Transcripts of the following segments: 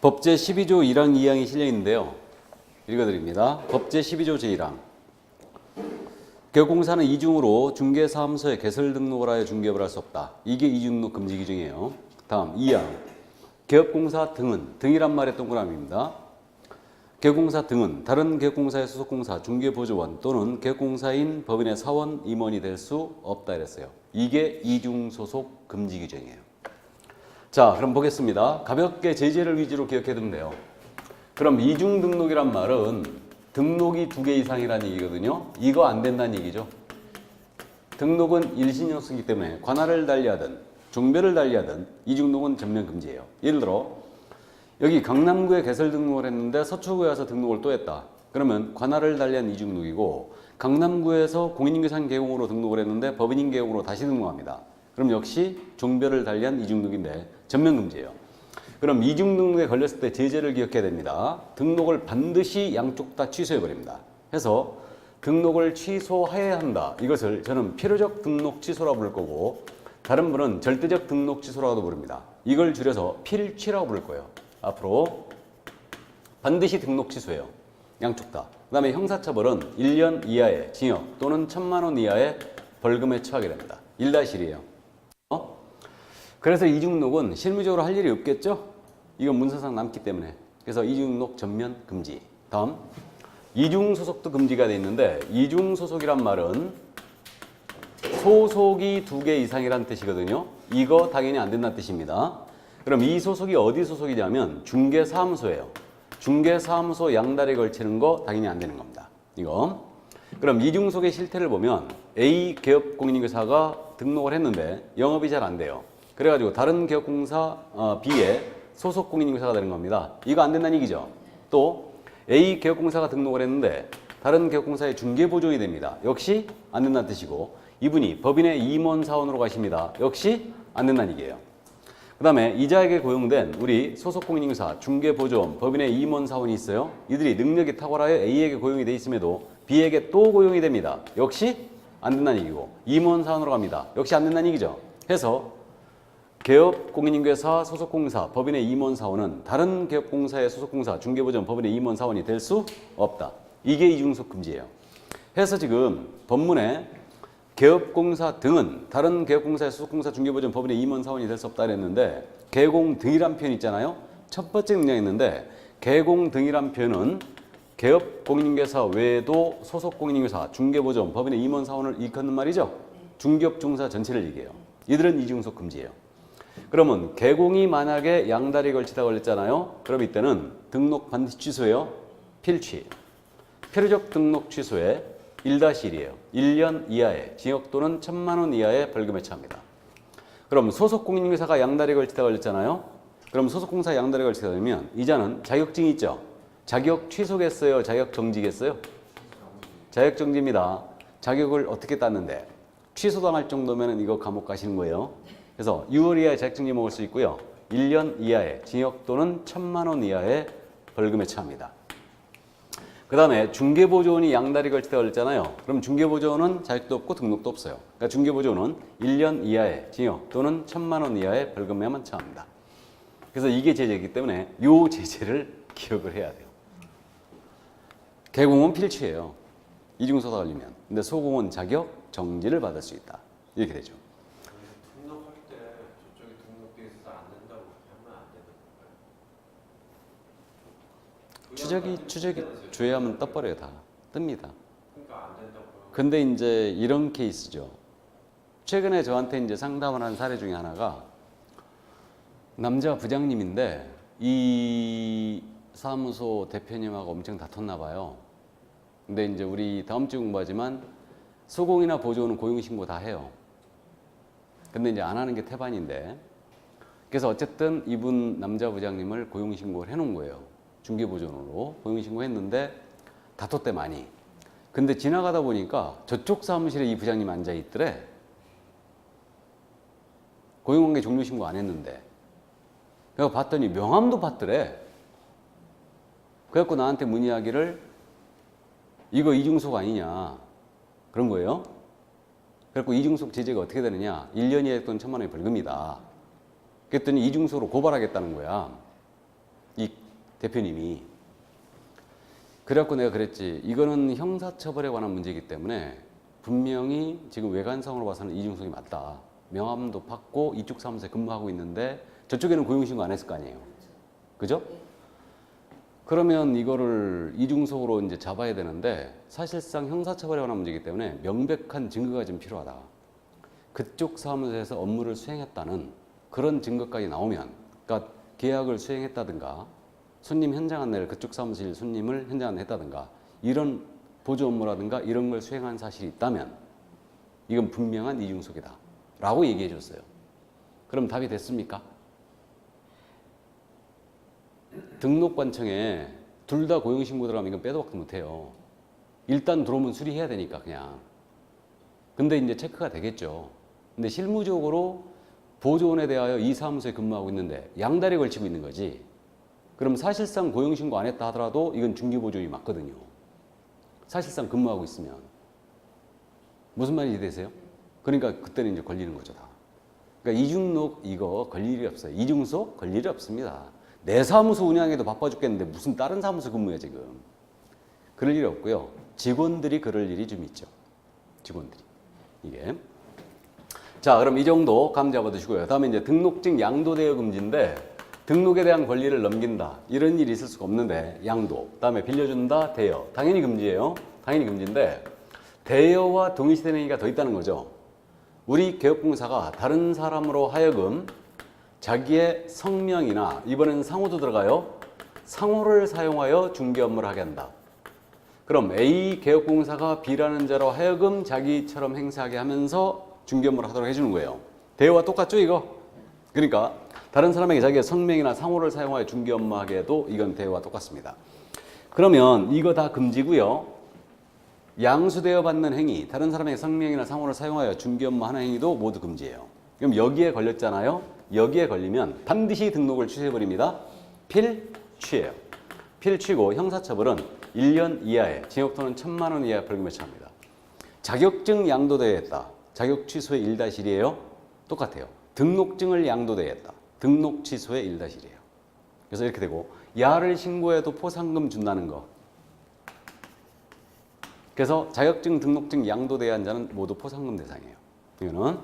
법제 12조 1항 2항이 실려 있는데요. 읽어드립니다. 법제 12조 제1항. 개업공사는 이중으로 중개사무소에 개설 등록을 하여 중개업을 할 수 없다. 이게 이중등록 금지 규정이에요. 다음 2항. 개업공사 등은, 등이란 말의 동그라미입니다. 개업공사 등은 다른 개업공사의 소속공사, 중개보조원 또는 개업공사인 법인의 사원, 임원이 될 수 없다 이랬어요. 이게 이중소속 금지 규정이에요. 자, 그럼 보겠습니다. 가볍게 제재를 위주로 기억해두면 돼요. 그럼 이중등록이란 말은 등록이 2개 이상이라는 얘기거든요. 이거 안 된다는 얘기죠. 등록은 일신역수이기 때문에 관할을 달리하든 종별을 달리하든 이중등록은 전면 금지예요. 예를 들어 여기 강남구에 개설 등록을 했는데 서초구에 와서 등록을 또 했다. 그러면 관할을 달리한 이중등록이고 강남구에서 공인인계상 개공으로 등록을 했는데 법인인 개공으로 다시 등록합니다. 그럼 역시 종별을 달리한 이중등록인데 전면 금지예요. 그럼 이중등록에 걸렸을 때 제재를 기억해야 됩니다. 등록을 반드시 양쪽 다 취소해버립니다. 해서 등록을 취소해야 한다. 이것을 저는 필요적 등록 취소라고 부를 거고 다른 분은 절대적 등록 취소라고도 부릅니다. 이걸 줄여서 필취라고 부를 거예요. 앞으로 반드시 등록 취소해요. 양쪽 다. 그 다음에 형사처벌은 1년 이하의 징역 또는 1,000만 원 이하의 벌금에 처하게 됩니다. 1-1이에요. 그래서 이중등록은 실무적으로 할 일이 없겠죠? 이건 문서상 남기 때문에. 그래서 이중등록 전면 금지. 다음, 이중소속도 금지가 돼 있는데 이중소속이란 말은 소속이 2개 이상이라는 뜻이거든요. 이거 당연히 안 된다는 뜻입니다. 그럼 이 소속이 어디 소속이냐면 중개사무소예요. 중개사무소 양다리 걸치는 거 당연히 안 되는 겁니다. 이거. 그럼 이중소속의 실태를 보면 A 개업공인인계사가 등록을 했는데 영업이 잘 안 돼요. 그래가지고 다른 개업공사 B의 소속 공인인계사가 되는 겁니다. 이거 안 된다는 얘기죠. 또 A 개업공사가 등록을 했는데 다른 개업공사의 중개보조원이 됩니다. 역시 안 된다는 뜻이고 이분이 법인의 임원사원으로 가십니다. 역시 안 된다는 얘기예요. 그 다음에 이자에게 고용된 우리 소속 공인인계사, 중개보조원, 법인의 임원사원이 있어요. 이들이 능력이 탁월하여 A에게 고용이 돼 있음에도 B에게 또 고용이 됩니다. 역시 안 된다는 얘기고 임원사원으로 갑니다. 역시 안 된다는 얘기죠. 해서 개업공인인계사, 소속공사, 법인의 임원사원은 다른 개업공사의 소속공사, 중개보조원, 법인의 임원사원이 될 수 없다. 이게 이중소속 금지예요. 해서 지금 법문에 개업공사 등은 다른 개업공사의 소속공사, 중개보조원, 법인의 임원사원이 될 수 없다 그랬는데 개공 등이란 표현 있잖아요. 첫 번째 문장이있는데 개공 등이란 표현은 개업공인인계사 외에도 소속공인인계사, 중개보조원, 법인의 임원사원을 일컫는 말이죠. 중개업 종사 전체를 얘기해요. 이들은 이중소속 금지예요. 그러면 개공이 만약에 양다리 걸치다 걸렸잖아요. 그럼 이때는 등록 반드시 취소해요. 필취. 필요적 등록 취소에 1-1이에요. 1년 이하의 징역 또는 1,000만 원 이하의 벌금에 처합니다. 그럼 소속공인인계사가 양다리 걸치다 걸렸잖아요. 그럼 소속공사 양다리 걸치다 걸리면 이자는 자격증이 있죠. 자격 취소겠어요? 자격 정지겠어요? 자격 정지입니다. 자격을 어떻게 땄는데 취소당할 정도면 이거 감옥 가시는 거예요. 그래서 6월 이하의 자격정지 먹을 수 있고요. 1년 이하의 징역 또는 1,000만 원 이하의 벌금에 처합니다. 그 다음에 중개보조원이 양다리 걸치다 걸렸잖아요. 그럼 중개보조원은 자격도 없고 등록도 없어요. 그러니까 중개보조원은 1년 이하의 징역 또는 1,000만 원 이하의 벌금에만 처합니다. 그래서 이게 제재이기 때문에 이 제재를 기억을 해야 돼요. 개공은 필취예요. 이중소속가 걸리면. 근데 소공은 자격 정지를 받을 수 있다. 이렇게 되죠. 추적이 조회하면 떠버려요. 다 뜹니다. 그러니까 안 된다고요. 근데 이제 이런 케이스죠. 최근에 저한테 이제 상담을 한 사례 중에 하나가 남자 부장님인데 이 사무소 대표님하고 엄청 다퉜나 봐요. 근데 이제 우리 다음 주 공부하지만 소공이나 보조는 고용신고 다 해요. 근데 이제 안 하는 게 태반인데 그래서 어쨌든 이분 남자 부장님을 고용신고를 해놓은 거예요. 중개보조원으로 고용신고했는데 다퉜대 많이. 근데 지나가다 보니까 저쪽 사무실에 이 부장님 앉아있더래. 고용관계 종료신고 안 했는데. 그래서 봤더니 명함도 봤더래. 그래갖고 나한테 문의하기를 이거 이중소속 아니냐 그런 거예요. 그래갖고 이중소속 제재가 어떻게 되느냐 1년 이하의 또는 1,000만 원의 벌금이다. 그랬더니 이중소속으로 고발하겠다는 거야. 이 대표님이. 그래갖고 내가 그랬지. 이거는 형사처벌에 관한 문제이기 때문에 분명히 지금 외관상으로 봐서는 이중석이 맞다. 명함도 받고 이쪽 사무소에 근무하고 있는데 저쪽에는 고용신고 안 했을 거 아니에요. 그죠? 그러면 이거를 이중석으로 이제 잡아야 되는데 사실상 형사처벌에 관한 문제이기 때문에 명백한 증거가 좀 필요하다. 그쪽 사무소에서 업무를 수행했다는 그런 증거까지 나오면, 그러니까 계약을 수행했다든가 손님 현장 안내를 그쪽 사무실 손님을 현장 안내했다든가 이런 보조 업무라든가 이런 걸 수행한 사실이 있다면 이건 분명한 이중석이다 라고 얘기해 줬어요. 그럼 답이 됐습니까? 등록관청에 둘 다 고용신고 들어가면 이건 빼도 박도 못해요. 일단 들어오면 수리해야 되니까 그냥. 근데 이제 체크가 되겠죠. 근데 실무적으로 보조원에 대하여 이 사무소에 근무하고 있는데 양다리 걸치고 있는 거지. 그럼 사실상 고용신고 안 했다 하더라도 이건 중개보조원이 맞거든요. 사실상 근무하고 있으면. 무슨 말인지 이해되세요? 그러니까 그때는 이제 걸리는 거죠 다. 그러니까 이중록 이거 걸릴 일이 없어요. 이중석 걸릴 일이 없습니다. 내 사무소 운영에도 바빠 죽겠는데 무슨 다른 사무소 근무야 지금. 그럴 일이 없고요. 직원들이 그럴 일이 좀 있죠. 직원들이. 이게. 자, 그럼 이 정도 감 잡아두시고요. 다음에 이제 등록증 양도대여 금지인데 등록에 대한 권리를 넘긴다. 이런 일이 있을 수가 없는데 양도. 다음에 빌려준다. 대여. 당연히 금지예요. 당연히 금지인데 대여와 동일시되는 얘기가 더 있다는 거죠. 우리 개업공사가 다른 사람으로 하여금 자기의 성명이나 이번에는 상호도 들어가요. 상호를 사용하여 중개 업무를 하게 한다. 그럼 A 개업공사가 B라는 자로 하여금 자기처럼 행세하게 하면서 중개 업무를 하도록 해주는 거예요. 대여와 똑같죠 이거? 그러니까 다른 사람에게 자기의 성명이나 상호를 사용하여 중개 업무하게 해도 이건 대여와 똑같습니다. 그러면 이거 다 금지고요. 양수대여 받는 행위, 다른 사람의 성명이나 상호를 사용하여 중개 업무 하는 행위도 모두 금지예요. 그럼 여기에 걸렸잖아요. 여기에 걸리면 반드시 등록을 취소해버립니다. 필취예요. 필취고 형사처벌은 1년 이하의 징역 또는 1,000만 원 이하의 벌금에 처합니다. 자격증 양도대여했다. 자격 취소의 1-1이에요. 똑같아요. 등록증을 양도대여했다. 등록 취소의 1-1이에요. 그래서 이렇게 되고 야를 신고해도 포상금 준다는 거. 그래서 자격증, 등록증 양도대여한 자는 모두 포상금 대상이에요. 이거는.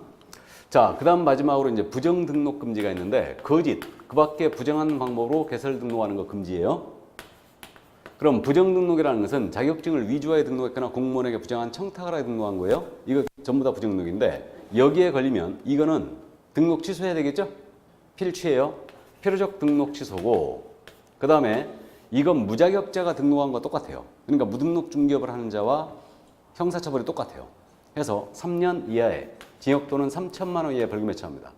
자, 그 다음 마지막으로 이제 부정 등록 금지가 있는데 거짓, 그 밖에 부정한 방법으로 개설 등록하는 거 금지예요. 그럼 부정 등록이라는 것은 자격증을 위조하여 등록했거나 공무원에게 부정한 청탁을 하여 등록한 거예요. 이거 전부 다 부정 등록인데 여기에 걸리면 이거는 등록 취소해야 되겠죠? 필취예요. 필요적 등록 취소고 그 다음에 이건 무자격자가 등록한 거 똑같아요. 그러니까 무등록 중개업을 하는 자와 형사처벌이 똑같아요. 해서 3년 이하의 징역 또는 3,000만 원 이하의 벌금에 처합니다.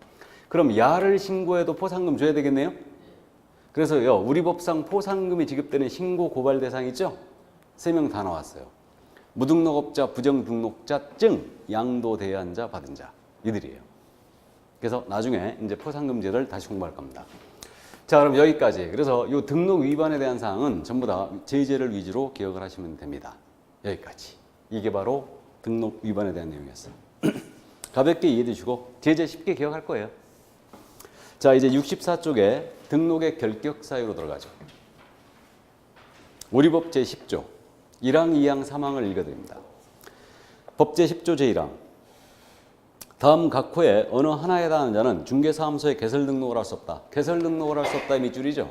그럼 야를 신고해도 포상금 줘야 되겠네요? 그래서요, 우리 법상 포상금이 지급되는 신고 고발 대상이 있죠? 3명 다 나왔어요. 무등록업자, 부정등록자증, 양도대여한 자, 받은 자. 이들이에요. 그래서 나중에 이제 포상금제를 다시 공부할 겁니다. 자, 그럼 여기까지. 그래서 이 등록 위반에 대한 사항은 전부 다 제재를 위주로 기억을 하시면 됩니다. 여기까지. 이게 바로 등록 위반에 대한 내용이었어요. 가볍게 이해해 주시고 제재 쉽게 기억할 거예요. 자, 이제 64쪽에 등록의 결격 사유로 들어가죠. 우리 법 제10조 1항, 2항, 3항을 읽어드립니다. 법 제10조 제1항 다음 각 호에 어느 하나에 해당하는 자는 중개사무소에 개설 등록을 할 수 없다. 개설 등록을 할 수 없다 이 밑줄이죠.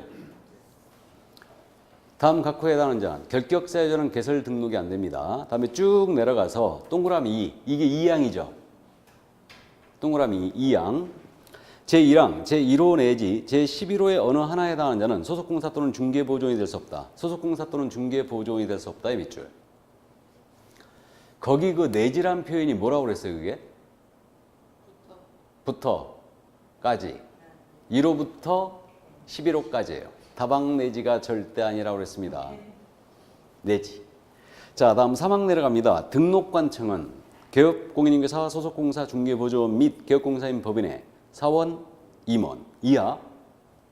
다음 각 호에 해당하는 자는 결격 사유자는 개설 등록이 안 됩니다. 다음에 쭉 내려가서 동그라미 2 이게 2항이죠. 동그라미 2항 제1항, 제1호 내지 제11호의 어느 하나에 해당하는 자는 소속공사 또는 중개보조원이 될 수 없다. 소속공사 또는 중개보조원이 될 수 없다 이 밑줄. 거기 그 내지란 표현이 뭐라고 그랬어요 그게? 부터까지 1호부터 11호까지예요. 다방 내지가 절대 아니라고 그랬습니다. 내지. 자, 다음 3항 내려갑니다. 등록관청은 개업공인인계사 소속공사 중개보조원 및 개업공사인 법인의 사원, 임원 이하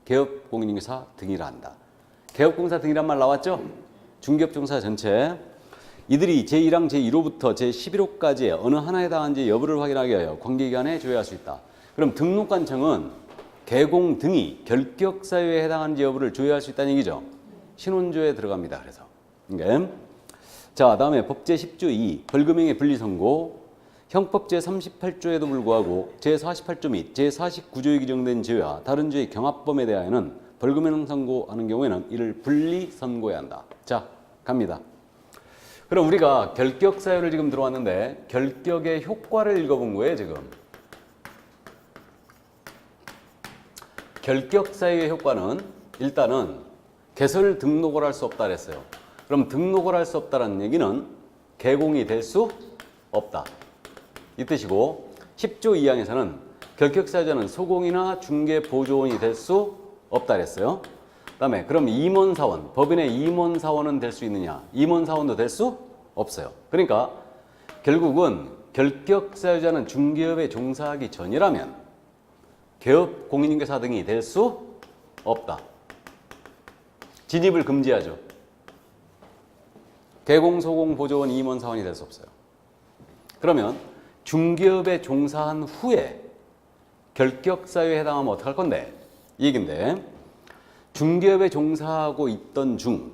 개업공인인계사 등이라 한다. 개업공사 등이란 말 나왔죠? 중개업종사 전체. 이들이 제1항 제1호부터 제11호까지의 어느 하나에 해당한지 여부를 확인하기 위하여 관계기관에 조회할 수 있다. 그럼 등록관청은 개공 등이 결격 사유에 해당하는지 여부를 조회할 수 있다는 얘기죠. 신원조에 들어갑니다. 그래서 이게 자, 다음에 법제 10조 2 벌금형의 분리선고 형법 제38조에도 불구하고 제48조 및 제49조에 규정된 죄와 다른 죄의 경합범에 대하여는 벌금형 선고하는 경우에는 이를 분리 선고해야 한다. 자, 갑니다. 그럼 우리가 결격 사유를 지금 들어왔는데 결격의 효과를 읽어본 거예요, 지금. 결격 사유의 효과는 일단은 개설 등록을 할 수 없다 그랬어요. 그럼 등록을 할 수 없다는 얘기는 개공이 될 수 없다. 이 뜻이고 10조 2항에서는 결격 사유자는 소공이나 중개 보조원이 될 수 없다 그랬어요. 그다음에 그럼 임원사원, 법인의 임원사원은 될 수 있느냐? 임원사원도 될 수 없어요. 그러니까 결국은 결격 사유자는 중개업에 종사하기 전이라면 개업 공인중개사 등이 될 수 없다. 진입을 금지하죠. 개공, 소공, 보조원, 임원사원이 될 수 없어요. 그러면 중개업에 종사한 후에 결격 사유에 해당하면 어떡할 건데? 이 얘기인데 중개업에 종사하고 있던 중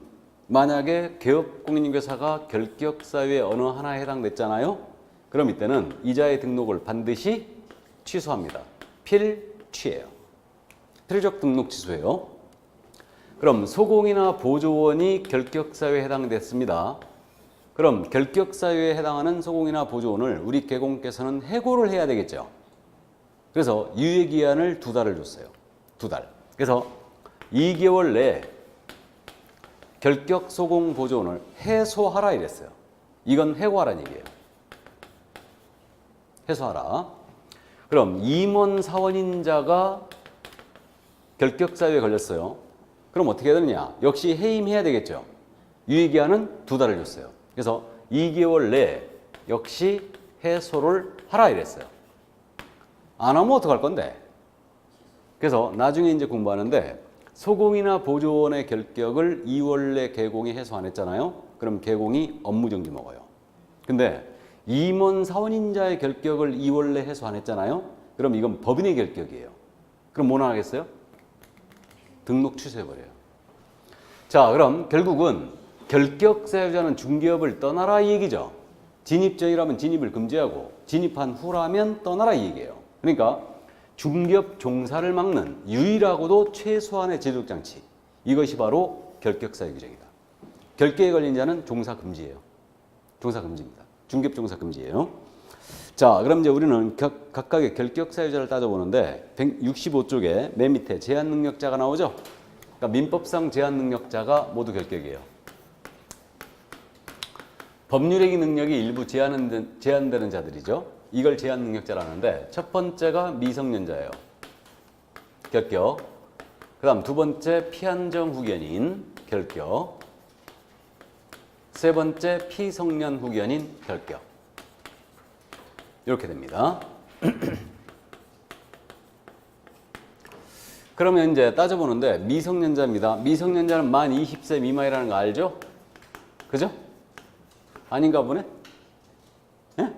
만약에 개업 공인중개사가 결격 사유의 어느 하나에 해당됐잖아요. 그럼 이때는 이자의 등록을 반드시 취소합니다. 필취예요. 필적 등록 취소예요. 그럼 소공이나 보조원이 결격 사유에 해당됐습니다. 그럼 결격 사유에 해당하는 소공이나 보조원을 우리 개공께서는 해고를 해야 되겠죠. 그래서 유예 기한을 2달을 줬어요. 2달. 그래서 2개월 내에 결격 소공 보조원을 해소하라 이랬어요. 이건 해고하라는 얘기예요. 해소하라. 그럼 임원 사원인 자가 결격 사유에 걸렸어요. 그럼 어떻게 해야 되느냐? 역시 해임해야 되겠죠. 유예 기한은 2달을 줬어요. 그래서 2개월 내에 역시 해소를 하라 이랬어요. 안 하면 어떡할 건데? 그래서 나중에 이제 공부하는데 소공이나 보조원의 결격을 2월 내 개공이 해소 안 했잖아요. 그럼 개공이 업무정지 먹어요. 근데 임원 사원인자의 결격을 2월 내 해소 안 했잖아요. 그럼 이건 법인의 결격이에요. 그럼 뭐 나가겠어요? 등록 취소해버려요. 자, 그럼 결국은 결격 사유자는 중개업을 떠나라 이 얘기죠. 진입 전이라면 진입을 금지하고 진입한 후라면 떠나라 이 얘기예요. 그러니까 중개업 종사를 막는 유일하고도 최소한의 제도적 장치. 이것이 바로 결격 사유 규정이다. 결격에 걸린 자는 종사 금지예요. 종사 금지입니다. 중개업 종사 금지예요. 자, 그럼 이제 우리는 각각의 결격 사유자를 따져보는데 165쪽에 맨 밑에 제한 능력자가 나오죠. 그러니까 민법상 제한 능력자가 모두 결격이에요. 법률행위 능력이 일부 제한되는 자들이죠. 이걸 제한 능력자라는데 첫 번째가 미성년자예요. 결격. 그 다음 두 번째 피한정 후견인 결격. 세 번째 피성년 후견인 결격. 이렇게 됩니다. 그러면 이제 따져보는데 미성년자입니다. 미성년자는 만 20세 미만이라는 거 알죠? 그죠? 아닌가 보네? 예?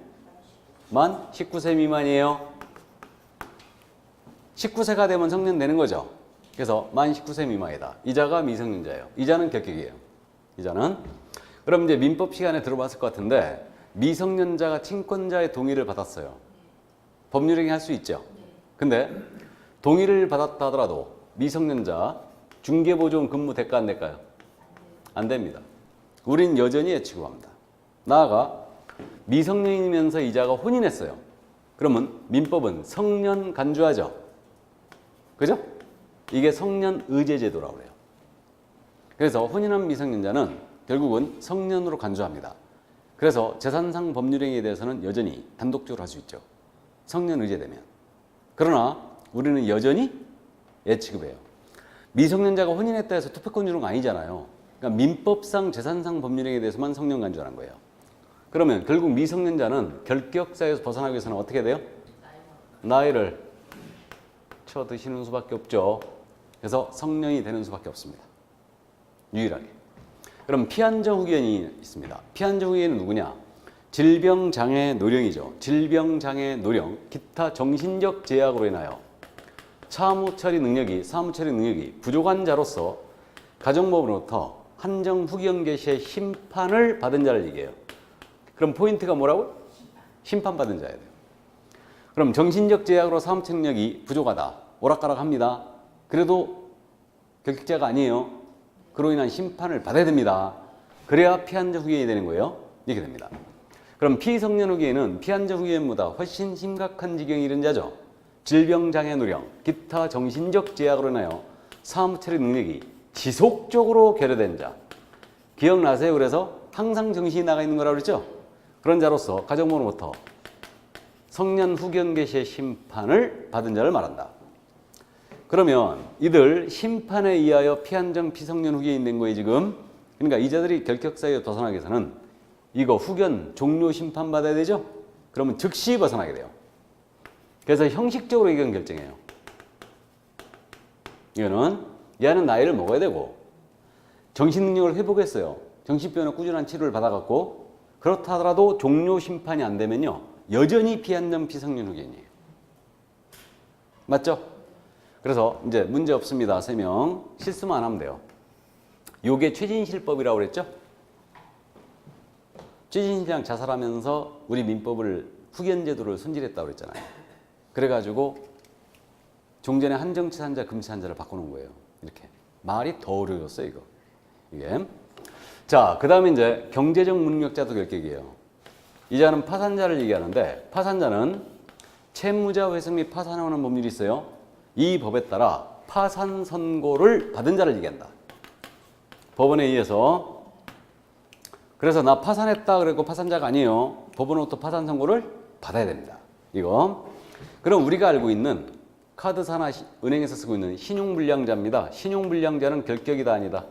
만 19세 미만이에요. 19세가 되면 성년 되는 거죠. 그래서 만 19세 미만이다. 이자가 미성년자예요. 이자는 결격이에요. 이자는. 그럼 이제 민법 시간에 들어봤을 것 같은데 미성년자가 친권자의 동의를 받았어요. 법률행위 할 수 있죠. 근데 동의를 받았다 하더라도 미성년자 중개보조원 근무 대가 안 될까요? 안 됩니다. 우린 여전히 예치고합니다. 나아가 미성년이면서 이자가 혼인했어요. 그러면 민법은 성년 간주하죠. 그죠? 이게 성년 의제 제도라고 해요. 그래서 혼인한 미성년자는 결국은 성년으로 간주합니다. 그래서 재산상 법률행위에 대해서는 여전히 단독적으로 할 수 있죠. 성년 의제되면. 그러나 우리는 여전히 예치급해요. 미성년자가 혼인했다 해서 투표권 주는 거 아니잖아요. 그러니까 민법상 재산상 법률행위에 대해서만 성년 간주하는 거예요. 그러면 결국 미성년자는 결격 사유에서 벗어나기 위해서는 어떻게 돼요? 나이를 쳐드시는 수밖에 없죠. 그래서 성년이 되는 수밖에 없습니다. 유일하게. 그럼 피한정 후견이 있습니다. 피한정 후견은 누구냐? 질병장애 노령이죠. 질병장애 노령, 기타 정신적 제약으로 인하여 사무처리 능력이 부족한 자로서 가정법으로부터 한정 후견 개시의 심판을 받은 자를 얘기해요. 그럼 포인트가 뭐라고? 심판받은 자야 돼요. 그럼 정신적 제약으로 사업청력이 부족하다. 오락가락합니다. 그래도 결격자가 아니에요. 그로 인한 심판을 받아야 됩니다. 그래야 피한자 후견이 되는 거예요. 이렇게 됩니다. 그럼 피성년 후견은 피한자 후견보다 훨씬 심각한 지경에 이른 자죠. 질병장애 누령, 기타 정신적 제약으로 인하여 사무처리 능력이 지속적으로 결여된 자. 기억나세요? 그래서 항상 정신이 나가 있는 거라고 그랬죠? 그런 자로서 가정법으로부터 성년 후견 개시의 심판을 받은 자를 말한다. 그러면 이들 심판에 의하여 피한정 피성년 후견이 된 거예요, 지금. 그러니까 이 자들이 결격사유에 벗어나기 위해서는 이거 후견 종료 심판 받아야 되죠? 그러면 즉시 벗어나게 돼요. 그래서 형식적으로 의견 결정해요. 이거는 얘는 나이를 먹어야 되고 정신능력을 회복했어요. 정신병원에 꾸준한 치료를 받아갖고 그렇다 하더라도 종료 심판이 안 되면요. 여전히 피한정 피성년 후견이에요. 맞죠? 그래서 이제 문제 없습니다. 3명. 실수만 안 하면 돼요. 요게 최진실법이라고 그랬죠? 최진실장 자살하면서 우리 민법을 후견제도를 손질했다고 그랬잖아요. 그래가지고 종전에 한정치 산자, 금치 산자를 바꿔놓은 거예요. 이렇게. 말이 더 어려웠어요, 이거. 이게. 자, 그 다음에 이제 경제적 무능력자도 결격이에요. 이 자는 파산자를 얘기하는데 파산자는 채무자 회생 및 파산하는 법률이 있어요. 이 법에 따라 파산 선고를 받은 자를 얘기한다. 법원에 의해서. 그래서 나 파산했다 그랬고 파산자가 아니에요. 법원으로부터 파산 선고를 받아야 됩니다. 이거. 그럼 우리가 알고 있는 카드사나 은행에서 쓰고 있는 신용불량자입니다. 신용불량자는 결격이다 아니다?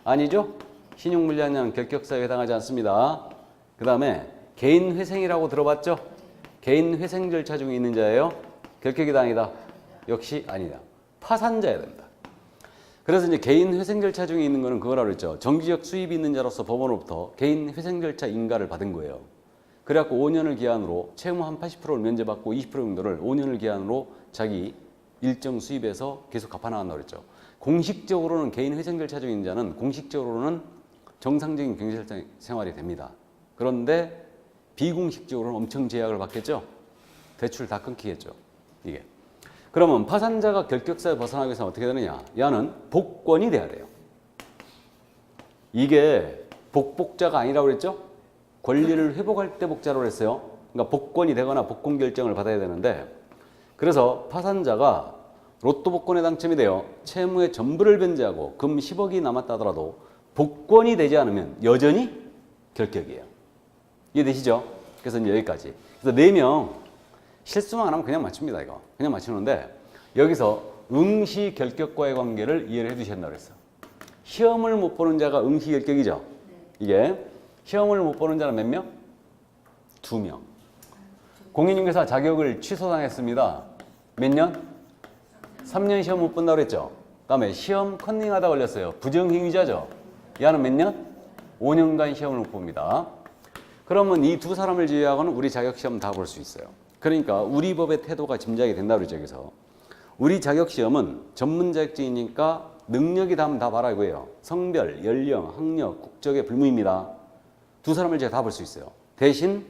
아니죠? 신용불량자는 결격사유에 해당하지 않습니다. 그 다음에 개인회생이라고 들어봤죠? 개인회생 절차 중에 있는 자예요. 결격이다 아니다? 역시 아니다. 파산자야 된다. 그래서 이제 개인회생 절차 중에 있는 거는 그거라고 그랬죠. 정기적 수입이 있는 자로서 법원으로부터 개인회생 절차 인가를 받은 거예요. 그래갖고 5년을 기한으로 채무 한 80%를 면제받고 20% 정도를 5년을 기한으로 자기 일정 수입에서 계속 갚아나간다고 그랬죠. 공식적으로는 개인회생 절차 중에 있는 자는 공식적으로는 정상적인 경제생활이 됩니다. 그런데 비공식적으로는 엄청 제약을 받겠죠. 대출 다 끊기겠죠. 이게. 그러면 파산자가 결격사에 벗어나기 위해서 어떻게 되느냐. 야는 복권이 돼야 돼요. 이게 복복자가 아니라고 그랬죠. 권리를 회복할 때 복자라고 했어요. 그러니까 복권이 되거나 복권 결정을 받아야 되는데 그래서 파산자가 로또 복권에 당첨이 되어 채무의 전부를 변제하고 금 10억이 남았다 하더라도 복권이 되지 않으면 여전히 결격이에요. 이해되시죠? 그래서 이제 여기까지. 그래서 4명 실수만 안 하면 그냥 맞춥니다. 이거 그냥 맞추는데 여기서 응시 결격과의 관계를 이해를 해 두셔야 된다고 그랬어. 시험을 못 보는 자가 응시 결격이죠. 이게 시험을 못 보는 자는 몇 명? 2명. 공인중개사 자격을 취소당했습니다. 몇 년? 3년 시험 못 본다고 그랬죠. 그 다음에 시험 컨닝하다 걸렸어요. 부정행위자죠. 얘는 몇 년? 5년간 시험을 못 봅니다. 그러면 이 두 사람을 제외하고는 우리 자격시험 다 볼 수 있어요. 그러니까 우리 법의 태도가 짐작이 된다고 그러죠. 여기서. 우리 자격시험은 전문 자격증이니까 능력이 다면 다 봐라 이거예요. 성별, 연령, 학력, 국적의 불무입니다. 두 사람을 제가 다 볼 수 있어요. 대신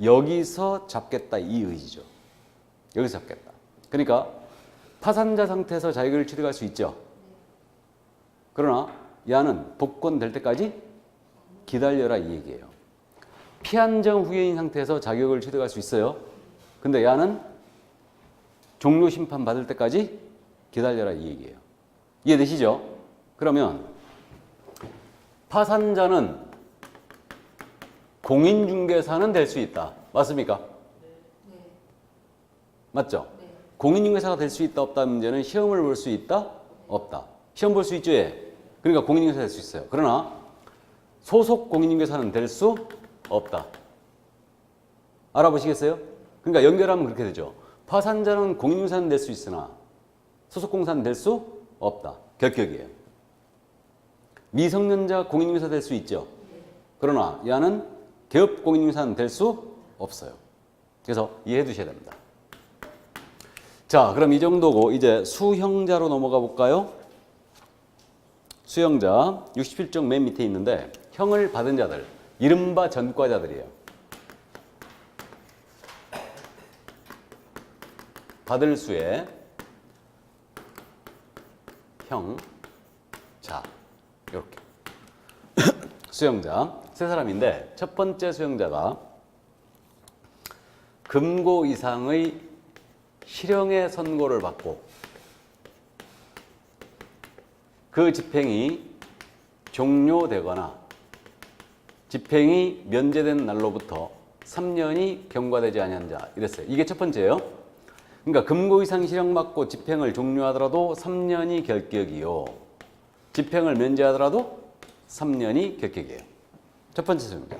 여기서 잡겠다 이 의지죠. 여기서 잡겠다. 그러니까 파산자 상태에서 자격을 취득할 수 있죠. 그러나 야는 복권 될 때까지 기다려라 이 얘기예요. 피한정 후견인 상태에서 자격을 취득할 수 있어요. 근데 야는 종료 심판 받을 때까지 기다려라 이 얘기예요. 이해되시죠? 그러면 파산자는 공인중개사는 될 수 있다. 맞습니까? 네. 맞죠? 네. 공인중개사가 될 수 있다 없다 문제는 시험을 볼 수 있다 없다. 시험 볼 수 있죠. 예. 그러니까 공인중개사 될 수 있어요. 그러나 소속 공인중개사는 될 수 없다. 알아보시겠어요? 그러니까 연결하면 그렇게 되죠. 파산자는 공인중개사는 될 수 있으나 소속공사는 될 수 없다. 결격이에요. 미성년자 공인중개사 될 수 있죠. 그러나 야는 개업 공인중개사는 될 수 없어요. 그래서 이해해 두셔야 됩니다. 자, 그럼 이 정도고 이제 수형자로 넘어가 볼까요? 수용자 67쪽 맨 밑에 있는데 형을 받은 자들, 이른바 전과자들이에요. 받을 수의 형, 자, 이렇게 수용자 세 사람인데 첫 번째 수용자가 금고 이상의 실형의 선고를 받고 그 집행이 종료되거나 집행이 면제된 날로부터 3년이 경과되지 아니한 자 이랬어요. 이게 첫 번째예요. 그러니까 금고 이상 실형 받고 집행을 종료하더라도 3년이 결격이요. 집행을 면제하더라도 3년이 결격이에요. 첫 번째 수용자.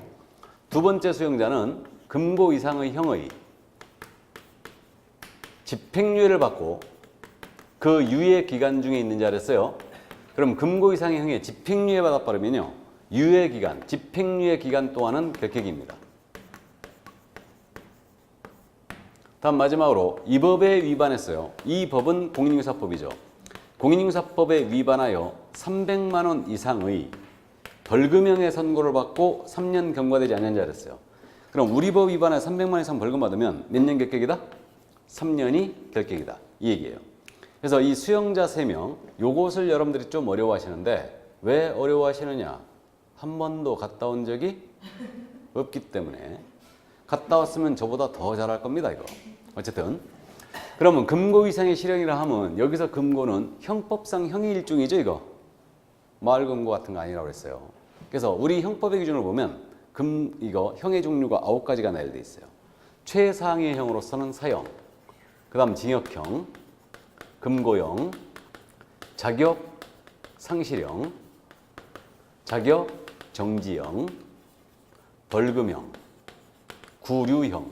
두 번째 수용자는 금고 이상의 형의 집행유예를 받고 그 유예 기간 중에 있는 자랬어요. 그럼 금고 이상의 형의 집행유예 받아버리면요. 유예 기간, 집행유예 기간 동안은 결격입니다. 다음 마지막으로 이 법에 위반했어요. 이 법은 공인중개사법이죠. 공인중개사법에 위반하여 300만 원 이상의 벌금형의 선고를 받고 3년 경과되지 않은 자랬어요. 그럼 우리 법 위반에 300만 원 이상 벌금 받으면 몇 년 결격이다? 3년이 결격이다. 이 얘기예요. 그래서 이 수용자 3명, 요것을 여러분들이 좀 어려워하시는데 왜 어려워하시느냐? 한 번도 갔다 온 적이 없기 때문에 갔다 왔으면 저보다 더 잘할 겁니다. 이거. 어쨌든 그러면 금고 이상의 실형이라 하면 여기서 금고는 형법상 형의 일종이죠. 이거. 마을금고 같은 거 아니라고 그랬어요. 그래서 우리 형법의 기준으로 보면 이거 형의 종류가 9가지가 나열되어 있어요. 최상의 형으로서는 사형, 그 다음 징역형, 금고형, 자격 상실형, 자격 정지형, 벌금형, 구류형,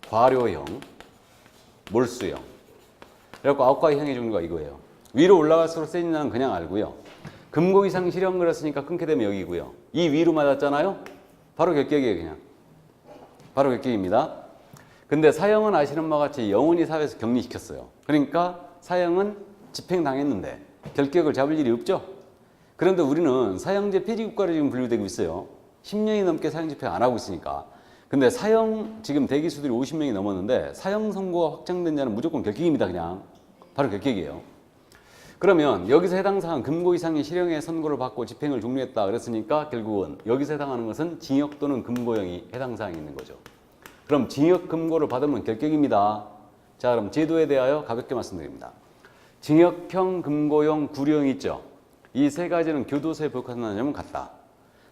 과료형, 몰수형. 그래갖고 9가지 형의 종류가 이거예요. 위로 올라갈수록 세진 자는 그냥 알고요. 금고 이상 실형 그랬으니까 끊게 되면 여기고요. 이 위로 맞았잖아요. 바로 결격이에요. 그냥. 바로 결격입니다. 근데 사형은 아시는 바와 같이 영원히 사회에서 격리시켰어요. 그러니까 사형은 집행당했는데 결격을 잡을 일이 없죠. 그런데 우리는 사형제 폐지국가로 지금 분류되고 있어요. 10년이 넘게 사형 집행 안 하고 있으니까. 근데 사형 지금 대기 수들이 50명이 넘었는데 사형 선고가 확정된 자는 무조건 결격입니다. 그냥. 바로 결격이에요. 그러면 여기서 해당 사항 금고 이상의 실형의 선고를 받고 집행을 종료했다 그랬으니까 결국은 여기서 해당하는 것은 징역 또는 금고형이 해당 사항이 있는 거죠. 그럼 징역 금고를 받으면 결격입니다. 자, 그럼 제도에 대하여 가볍게 말씀드립니다. 징역형, 금고형, 구류형이 있죠. 이 세 가지는 교도소에 보육하는 점은 같다.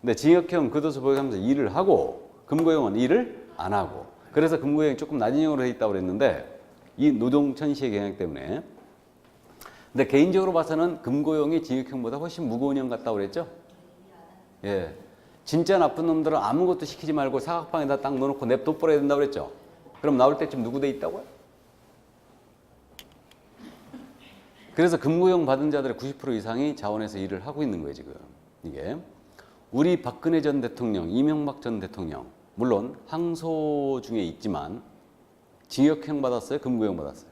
근데 징역형 교도소 보육하면서 일을 하고 금고형은 일을 안 하고 그래서 금고형이 조금 낮은 형으로 되어 있다고 그랬는데 이 노동천시의 경향 때문에 근데 개인적으로 봐서는 금고형이 징역형보다 훨씬 무거운 형 같다고 그랬죠? 예. 진짜 나쁜 놈들은 아무것도 시키지 말고 사각방에다 딱 넣어놓고 냅둬버려야 된다고 그랬죠? 그럼 나올 때쯤 누구 돼 있다고요? 그래서 금고형 받은 자들의 90% 이상이 자원에서 일을 하고 있는 거예요, 지금. 이게. 우리 박근혜 전 대통령, 이명박 전 대통령, 물론 항소 중에 있지만 징역형 받았어요? 금고형 받았어요?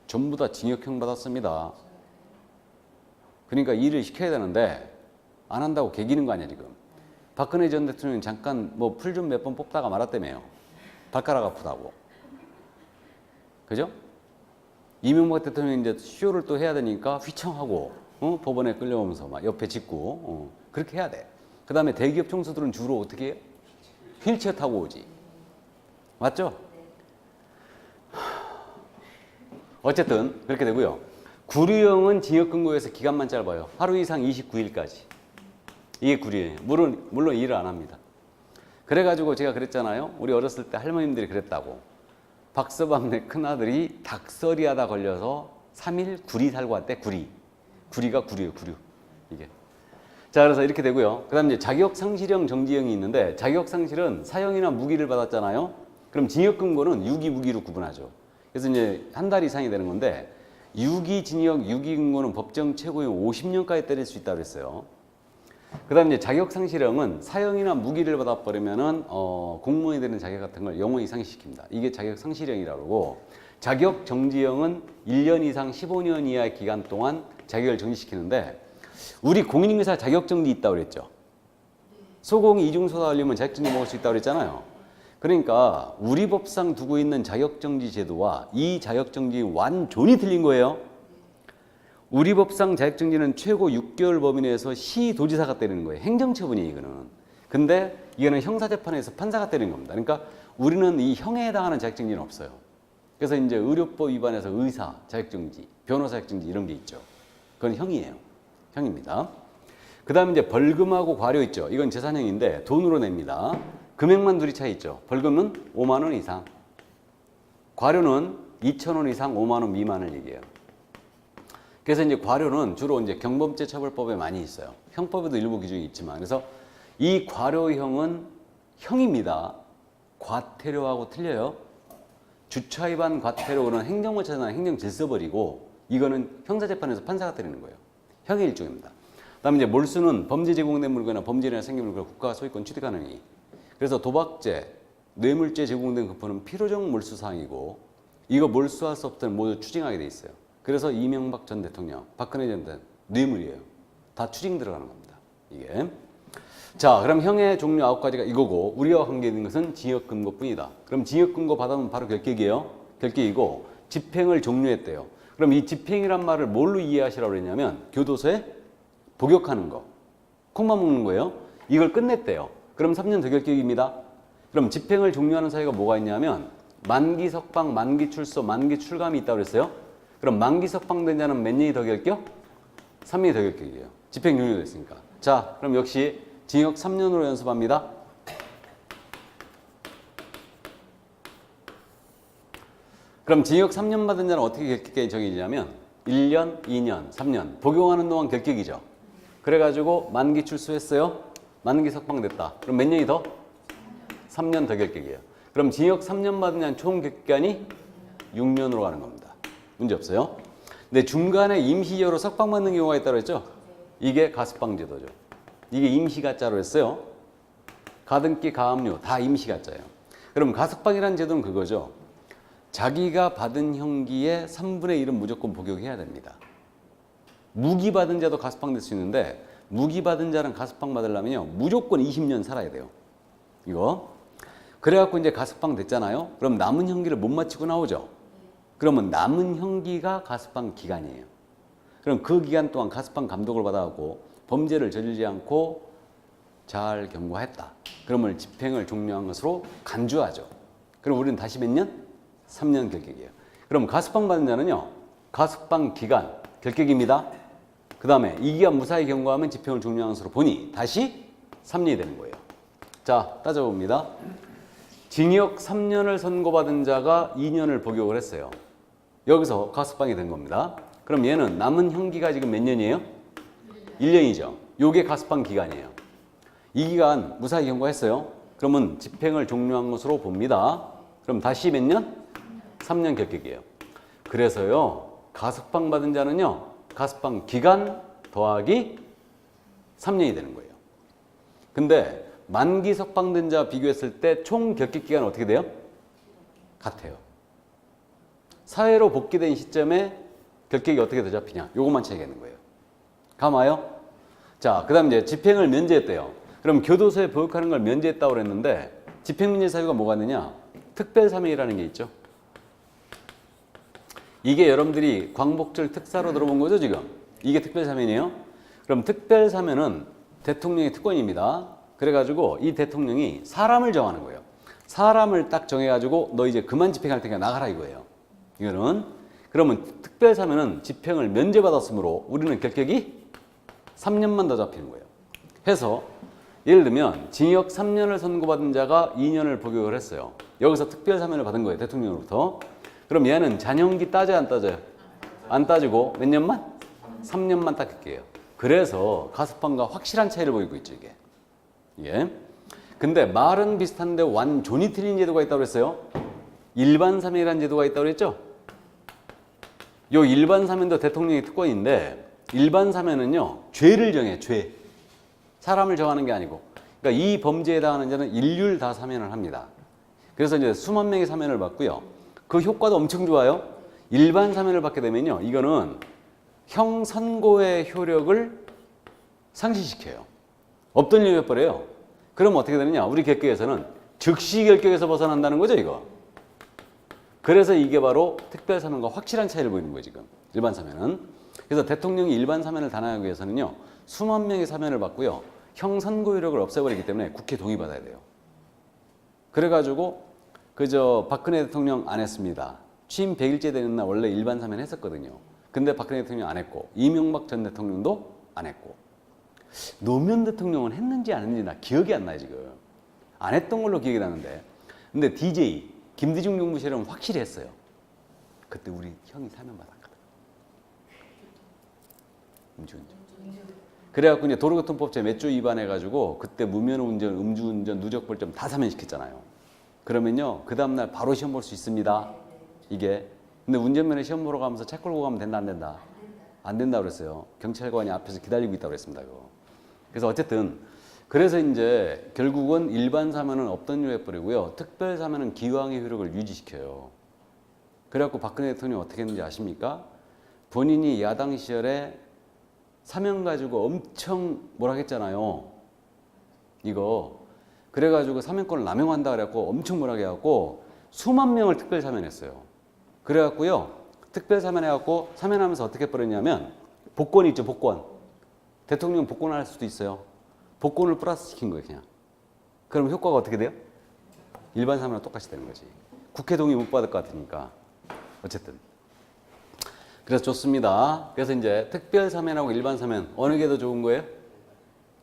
전부 다 징역형 받았습니다. 그러니까 일을 시켜야 되는데 안 한다고 개기는 거 아니야 지금. 박근혜 전 대통령이 잠깐 뭐 풀 좀 몇 번 뽑다가 말았다며요. 발가락 아프다고. 그죠? 이명박 대통령이 이제 쇼를 또 해야 되니까 휘청하고 법원에 끌려오면서 막 옆에 짚고 그렇게 해야 돼. 그 다음에 대기업 총수들은 주로 어떻게 해요? 휠체어 타고 오지. 맞죠? 어쨌든 그렇게 되고요. 구류형은 징역금고에서 기간만 짧아요. 하루 이상 29일까지. 이게 구류형이에요. 물론 일을 안 합니다. 그래가지고 제가 그랬잖아요. 우리 어렸을 때 할머님들이 그랬다고. 박서방네 큰아들이 닭설이 하다 걸려서 3일 구리 살고 왔대. 구리가 구류예요. 구류. 이게. 자, 그래서 이렇게 되고요. 그 다음 이제 자격상실형, 정지형이 있는데 자격상실은 사형이나 무기를 받았잖아요. 그럼 징역금고는 유기, 무기로 구분하죠. 그래서 이제 한 달 이상이 되는 건데 유기 징역, 유기 금고는 법정 최고형 50년까지 때릴 수 있다고 그랬어요. 그 다음 이제 자격상실형은 사형이나 무기를 받아버리면은 공무원이 되는 자격 같은 걸 영원히 상실시킵니다. 이게 자격상실형이라고 그러고 자격 정지형은 1년 이상 15년 이하의 기간 동안 자격을 정지시키는데 우리 공인중개사 자격 정지 있다고 그랬죠. 소공이 이중소다 걸리면 자격 정지 먹을 수 있다고 그랬잖아요. 그러니까 우리 법상 두고 있는 자격 정지 제도와 이 자격 정지 완전히 틀린 거예요. 우리 법상 자격 정지는 최고 6개월 범위 내에서 시도지사가 때리는 거예요. 행정처분이에요, 이거는. 근데 이거는 형사재판에서 판사가 때리는 겁니다. 그러니까 우리는 이 형에 해당하는 자격 정지는 없어요. 그래서 이제 의료법 위반해서 의사 자격 정지, 변호사 자격 정지 이런 게 있죠. 그건 형이에요. 형입니다. 그 다음에 이제 벌금하고 과료 있죠. 이건 재산형인데 돈으로 냅니다. 금액만 둘이 차이 있죠. 벌금은 5만 원 이상. 과료는 2천 원 이상 5만 원 미만을 얘기해요. 그래서 이제 과료는 주로 이제 경범죄 처벌법에 많이 있어요. 형법에도 일부 규정이 있지만. 그래서 이 과료형은 형입니다. 과태료하고 틀려요. 주차 위반 과태료는 행정절차나 행정질서벌이고 이거는 형사재판에서 판사가 때리는 거예요. 형의 일종입니다. 그다음에 이제 몰수는 범죄 제공된 물건이나 범죄나 생긴 물건을 국가 소유권 취득하는 행위. 그래서 도박죄, 뇌물죄 제공된 금품은 필요적 몰수 사항이고 이거 몰수할 수 없다면 모두 추징하게 돼 있어요. 그래서 이명박 전 대통령, 박근혜 전 대통령 뇌물이에요. 다 추징 들어가는 겁니다. 이게. 자, 그럼 형의 종류 9가지가 이거고 우리와 관계있는 것은 징역금고뿐이다. 그럼 징역금고 받으면 바로 결격이에요. 결격이고 집행을 종료했대요. 그럼 이 집행이란 말을 뭘로 이해하시라고 그랬냐면 교도소에 복역하는 거, 콩만 먹는 거예요. 이걸 끝냈대요. 그럼 3년 더 결격입니다. 그럼 집행을 종료하는 사유가 뭐가 있냐면 만기 석방, 만기 출소, 만기 출감이 있다고 그랬어요. 그럼 만기 석방된 자는 몇 년이 더 결격? 3년이 더 결격이에요. 집행 종료됐으니까. 자, 그럼 역시 징역 3년으로 연습합니다. 그럼 징역 3년 받은 자는 어떻게 결격이 정해지냐면 1년, 2년, 3년 복용하는 동안 결격이죠. 그래가지고 만기 출소했어요. 만기 석방됐다. 그럼 몇 년이 더? 3년 더 결격이에요. 그럼 징역 3년 받은 자는 총 결격기간이 6년으로 가는 겁니다. 문제 없어요. 근데 중간에 임시적으로 석방받는 경우가 있다고 했죠. 이게 가석방 제도죠. 이게 임시가짜로 했어요. 가등기, 가압류 다 임시가짜예요. 그럼 가석방이라는 제도는 그거죠. 자기가 받은 형기의 3분의 1은 무조건 복역해야 됩니다. 무기 받은 자도 가석방 될 수 있는데 무기 받은 자는 가석방 받으려면요 무조건 20년 살아야 돼요. 이거. 그래갖고 이제 가석방 됐잖아요. 그럼 남은 형기를 못 마치고 나오죠. 그러면 남은 형기가 가석방 기간이에요. 그럼 그 기간 동안 가석방 감독을 받아갖고 범죄를 저지르지 않고 잘 경고했다. 그러면 집행을 종료한 것으로 간주하죠. 그럼 우리는 다시 몇 년? 3년 결격이에요. 그럼 가석방 받은 자는요. 가석방 기간 결격입니다. 그 다음에 이 기간 무사히 경고하면 집행을 종료한 것으로 보니 다시 3년이 되는 거예요. 자, 따져봅니다. 징역 3년을 선고받은 자가 2년을 복역을 했어요. 여기서 가석방이 된 겁니다. 그럼 얘는 남은 형기가 지금 몇 년이에요? 1년이죠. 요게 가석방 기간이에요. 이 기간 무사히 경고했어요. 그러면 집행을 종료한 것으로 봅니다. 그럼 다시 몇 년? 3년 결격이에요. 그래서요. 가석방 받은 자는요. 가석방 기간 더하기 3년이 되는 거예요. 근데 만기 석방된 자 비교했을 때 총 결격 기간은 어떻게 돼요? 같아요. 사회로 복귀된 시점에 결격이 어떻게 더 잡히냐? 요것만 차이가 있는 거예요. 감아요? 자, 그 다음 이제 집행을 면제했대요. 그럼 교도소에 복역하는 걸 면제했다고 그랬는데 집행면제 사유가 뭐가 있느냐? 특별사면이라는 게 있죠. 이게 여러분들이 광복절 특사로 들어본 거죠, 지금? 이게 특별사면이에요. 그럼 특별사면은 대통령의 특권입니다. 그래가지고 이 대통령이 사람을 정하는 거예요. 사람을 딱 정해가지고 너 이제 그만 집행할 테니까 나가라 이거예요. 이거는. 그러면 특별사면은 집행을 면제받았으므로 우리는 결격이 3년만 더 잡히는 거예요. 해서 예를 들면 징역 3년을 선고받은 자가 2년을 복역을 했어요. 여기서 특별사면을 받은 거예요. 대통령으로부터. 그럼 얘는 잔형기 따져요, 안 따져요? 안 따지고 몇 년만? 3년만 딱 할게요. 그래서 가석방과 확실한 차이를 보이고 있죠, 이게. 예. 근데 말은 비슷한데 완전히 틀린 제도가 있다고 그랬어요. 일반 사면이라는 제도가 있다고 그랬죠? 요 일반 사면도 대통령의 특권인데 일반 사면은요, 죄를 정해, 죄. 사람을 정하는 게 아니고. 그러니까 이 범죄에 해당하는 자는 일률 다 사면을 합니다. 그래서 이제 수만 명의 사면을 받고요. 그 효과도 엄청 좋아요. 일반 사면을 받게 되면요. 이거는 형 선고의 효력을 상실시켜요. 없던 일을 해버려요. 그럼 어떻게 되느냐? 우리 객계에서는 즉시 결격에서 벗어난다는 거죠, 이거. 그래서 이게 바로 특별 사면과 확실한 차이를 보이는 거예요, 지금. 일반 사면은. 그래서 대통령이 일반 사면을 단행하기 위해서는요. 수만 명의 사면을 받고요. 형 선고 효력을 없애버리기 때문에 국회 동의받아야 돼요. 그래가지고 그저 박근혜 대통령 안 했습니다. 취임 100일째 되는 날 원래 일반 사면 했었거든요. 근데 박근혜 대통령 안 했고 이명박 전 대통령도 안 했고 노무현 대통령은 했는지 안 했는지 나 기억이 안 나요 지금. 안 했던 걸로 기억이 나는데 근데 DJ 김대중 정부 시절은 확실히 했어요. 그때 우리 형이 사면 받았거든. 음주운전. 그래갖고 이제 도로교통법제 몇 조 위반해가지고 그때 무면허운전, 음주운전, 누적벌점 다 사면시켰잖아요. 그러면요 그 다음날 바로 시험 볼 수 있습니다. 이게 근데 운전면허 시험 보러 가면서 차 끌고 가면 된다 안 된다? 안 된다 그랬어요. 경찰관이 앞에서 기다리고 있다고 그랬습니다. 그거. 그래서 어쨌든 그래서 이제 결국은 일반 사면은 없던 일로 해버리고요. 특별 사면은 기왕의 효력을 유지시켜요. 그래갖고 박근혜 대통령이 어떻게 했는지 아십니까? 본인이 야당 시절에 사면 가지고 엄청 뭐라 했잖아요. 이거 그래가지고 사면권을 남용한다 그래갖고 엄청 뭐라 해갖고 수만 명을 특별 사면했어요. 그래갖고요 특별 사면해갖고 사면하면서 어떻게 해버렸냐면 복권이 있죠. 복권. 대통령 복권할 수도 있어요. 복권을 플러스 시킨 거예요 그냥. 그럼 효과가 어떻게 돼요? 일반 사면과 똑같이 되는 거지. 국회 동의 못 받을 것 같으니까. 어쨌든 그래서 좋습니다. 그래서 이제 특별 사면하고 일반 사면 어느 게 더 좋은 거예요?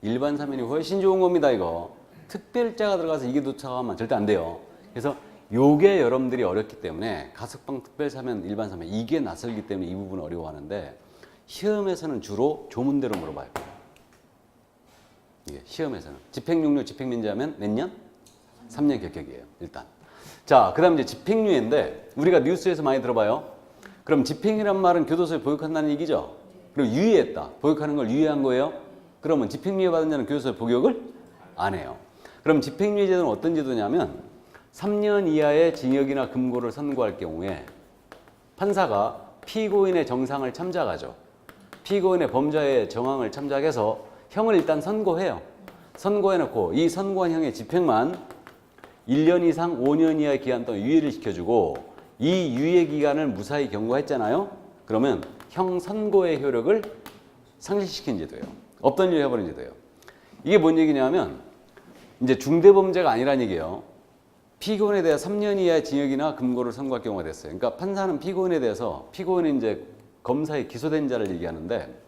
일반 사면이 훨씬 좋은 겁니다. 이거 특별자가 들어가서 이게 도착하면 절대 안 돼요. 그래서 요게 여러분들이 어렵기 때문에 가석방 특별 사면 일반 사면 이게 낯설기 때문에 이 부분을 어려워하는데 시험에서는 주로 조문대로 물어봐요. 이게 시험에서는 집행유예 집행면제하면 몇 년? 3년 결격이에요. 일단. 자, 그다음 이제 집행유예인데 우리가 뉴스에서 많이 들어봐요. 그럼 집행이란 말은 교도소에 보육한다는 얘기죠. 그리고 유예했다. 보육하는 걸 유예한 거예요. 그러면 집행유예 받은 자는 교도소에 복역을 안 해요. 그럼 집행유예 제도는 어떤 제도냐면 3년 이하의 징역이나 금고를 선고할 경우에 판사가 피고인의 정상을 참작하죠. 피고인의 범죄의 정황을 참작해서 형을 일단 선고해요. 선고해놓고 이 선고한 형의 집행만 1년 이상 5년 이하의 기간 동안 유예를 시켜주고 이 유예 기간을 무사히 경고했잖아요. 그러면 형 선고의 효력을 상실시킨 제도예요. 없던 일을 해버린 제도예요. 이게 뭔 얘기냐면 이제 중대범죄가 아니란 얘기예요. 피고인에 대해 3년 이하의 징역이나 금고를 선고할 경우가 됐어요. 그러니까 판사는 피고인에 대해서 피고인이 이제 검사에 기소된 자를 얘기하는데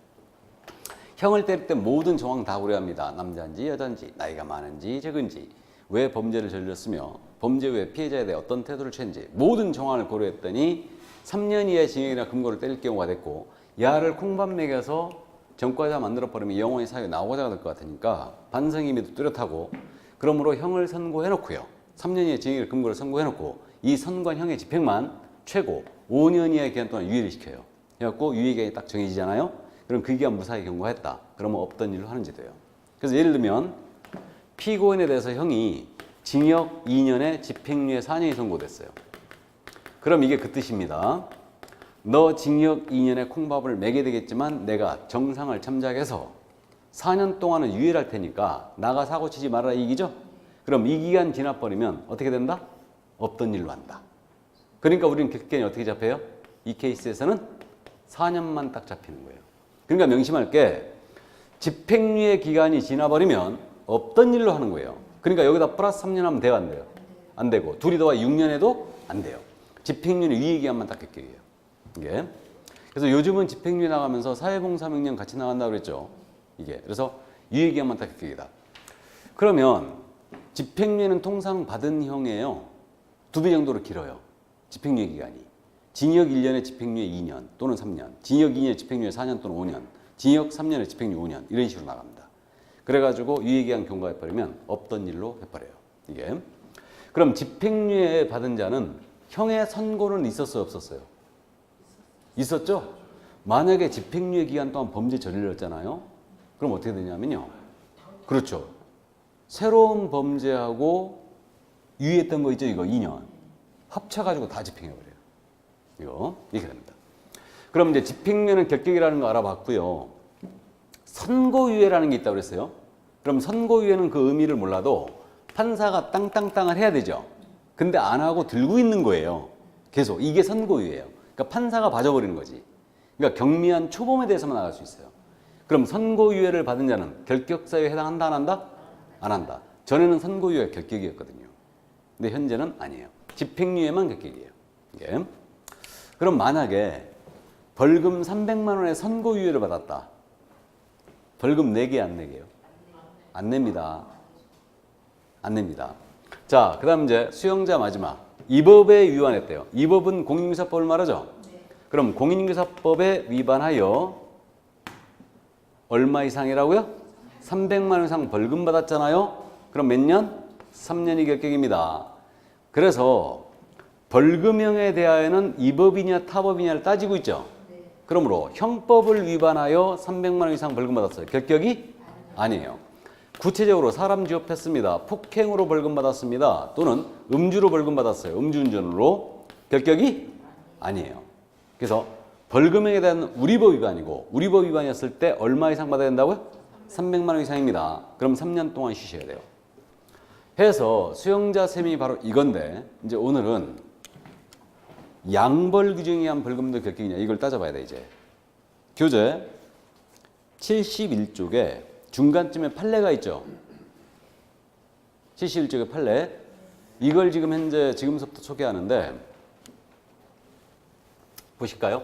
형을 때릴 때 모든 정황 다 고려합니다. 남자인지 여자인지 나이가 많은지 적은지 왜 범죄를 저질렀으며 범죄 후에 피해자에 대해 어떤 태도를 취했는지 모든 정황을 고려했더니 3년 이하의 징역이나 금고를 때릴 경우가 됐고 야를 콩밥 먹여서 전과자 만들어버리면 영원히 사회에 나오고자 될 것 같으니까 반성임에도 뚜렷하고 그러므로 형을 선고해놓고요. 3년 이하의 징역이나 금고를 선고해놓고 이 선고한 형의 집행만 최고 5년 이하의 기간 동안 유예를 시켜요. 그래갖고 유예 기간이 딱 정해지잖아요. 그럼 그 기간 무사히 경고했다. 그러면 없던 일로 하는 제도예요. 그래서 예를 들면 피고인에 대해서 형이 징역 2년에 집행유예 4년이 선고됐어요. 그럼 이게 그 뜻입니다. 너 징역 2년에 콩밥을 매게 되겠지만 내가 정상을 참작해서 4년 동안은 유예를 할 테니까 나가 사고치지 말아라 이 얘기죠. 그럼 이 기간 지나버리면 어떻게 된다? 없던 일로 한다. 그러니까 우리는 객견이 어떻게 잡혀요? 이 케이스에서는 4년만 딱 잡히는 거예요. 그러니까 명심할 게 집행유예 기간이 지나버리면 없던 일로 하는 거예요. 그러니까 여기다 플러스 3년 하면 돼요, 안 돼요? 안 되고 둘이 더하 6년 해도 안 돼요. 집행유예 유예 기간만 딱 객격이에요. 이게. 그래서 요즘은 집행유예 나가면서 사회봉사명령 같이 나간다고 그랬죠. 이게. 그래서 유예 기간만 딱 객격이다. 그러면 집행유예는 통상 받은 형이에요. 2배 정도로 길어요. 집행유예 기간이. 징역 1년에 집행유예 2년 또는 3년, 징역 2년에 집행유예 4년 또는 5년, 징역 3년에 집행유예 5년 이런 식으로 나갑니다. 그래가지고 유예기간 경과해버리면 없던 일로 해버려요. 이게. 그럼 집행유예 받은 자는 형의 선고는 있었어요, 없었어요? 있었죠? 만약에 집행유예 기간 동안 범죄 저질렀잖아요. 그럼 어떻게 되냐면요. 그렇죠. 새로운 범죄하고 유예했던 거 있죠, 이거 2년. 합쳐가지고 다 집행해버려요. 이렇게 됩니다. 그럼 이제 집행유예는 결격이라는 거 알아봤고요. 선고유예라는 게 있다고 그랬어요. 그럼 선고유예는 그 의미를 몰라도 판사가 땅땅땅을 해야 되죠. 근데 안 하고 들고 있는 거예요. 계속. 이게 선고유예요. 그러니까 판사가 봐줘버리는 거지. 그러니까 경미한 초범에 대해서만 나갈 수 있어요. 그럼 선고유예를 받은 자는 결격사유에 해당한다, 안 한다? 안 한다. 전에는 선고유예가 결격이었거든요. 근데 현재는 아니에요. 집행유예만 결격이에요. 이게. 그럼 만약에 벌금 300만 원의 선고유예를 받았다. 벌금 내게 안 내게요? 안 냅니다. 안 냅니다. 자, 그 다음 이제 수용자 마지막. 이 법에 위반했대요. 이 법은 공인중개사법을 말하죠? 그럼 공인중개사법에 위반하여 얼마 이상이라고요? 300만 원 이상 벌금 받았잖아요? 그럼 몇 년? 3년이 결격입니다. 그래서 벌금형에 대하여는 이 법이냐 타 법이냐를 따지고 있죠? 그러므로 형법을 위반하여 300만 원 이상 벌금 받았어요. 결격이 아니에요. 구체적으로 사람 지업했습니다. 폭행으로 벌금 받았습니다. 또는 음주로 벌금 받았어요. 음주운전으로 결격이 아니에요. 그래서 벌금형에 대한 우리법 위반이고 우리법 위반이었을 때 얼마 이상 받아야 된다고요? 300만 원 이상입니다. 그럼 3년 동안 쉬셔야 돼요. 해서 수용자 셈이 바로 이건데 이제 오늘은 양벌 규정에 의한 벌금도 결격이냐 이걸 따져봐야 돼 이제. 교재 71쪽에 중간쯤에 판례가 있죠. 71쪽에 판례. 이걸 지금 현재 지금부터 소개하는데 보실까요?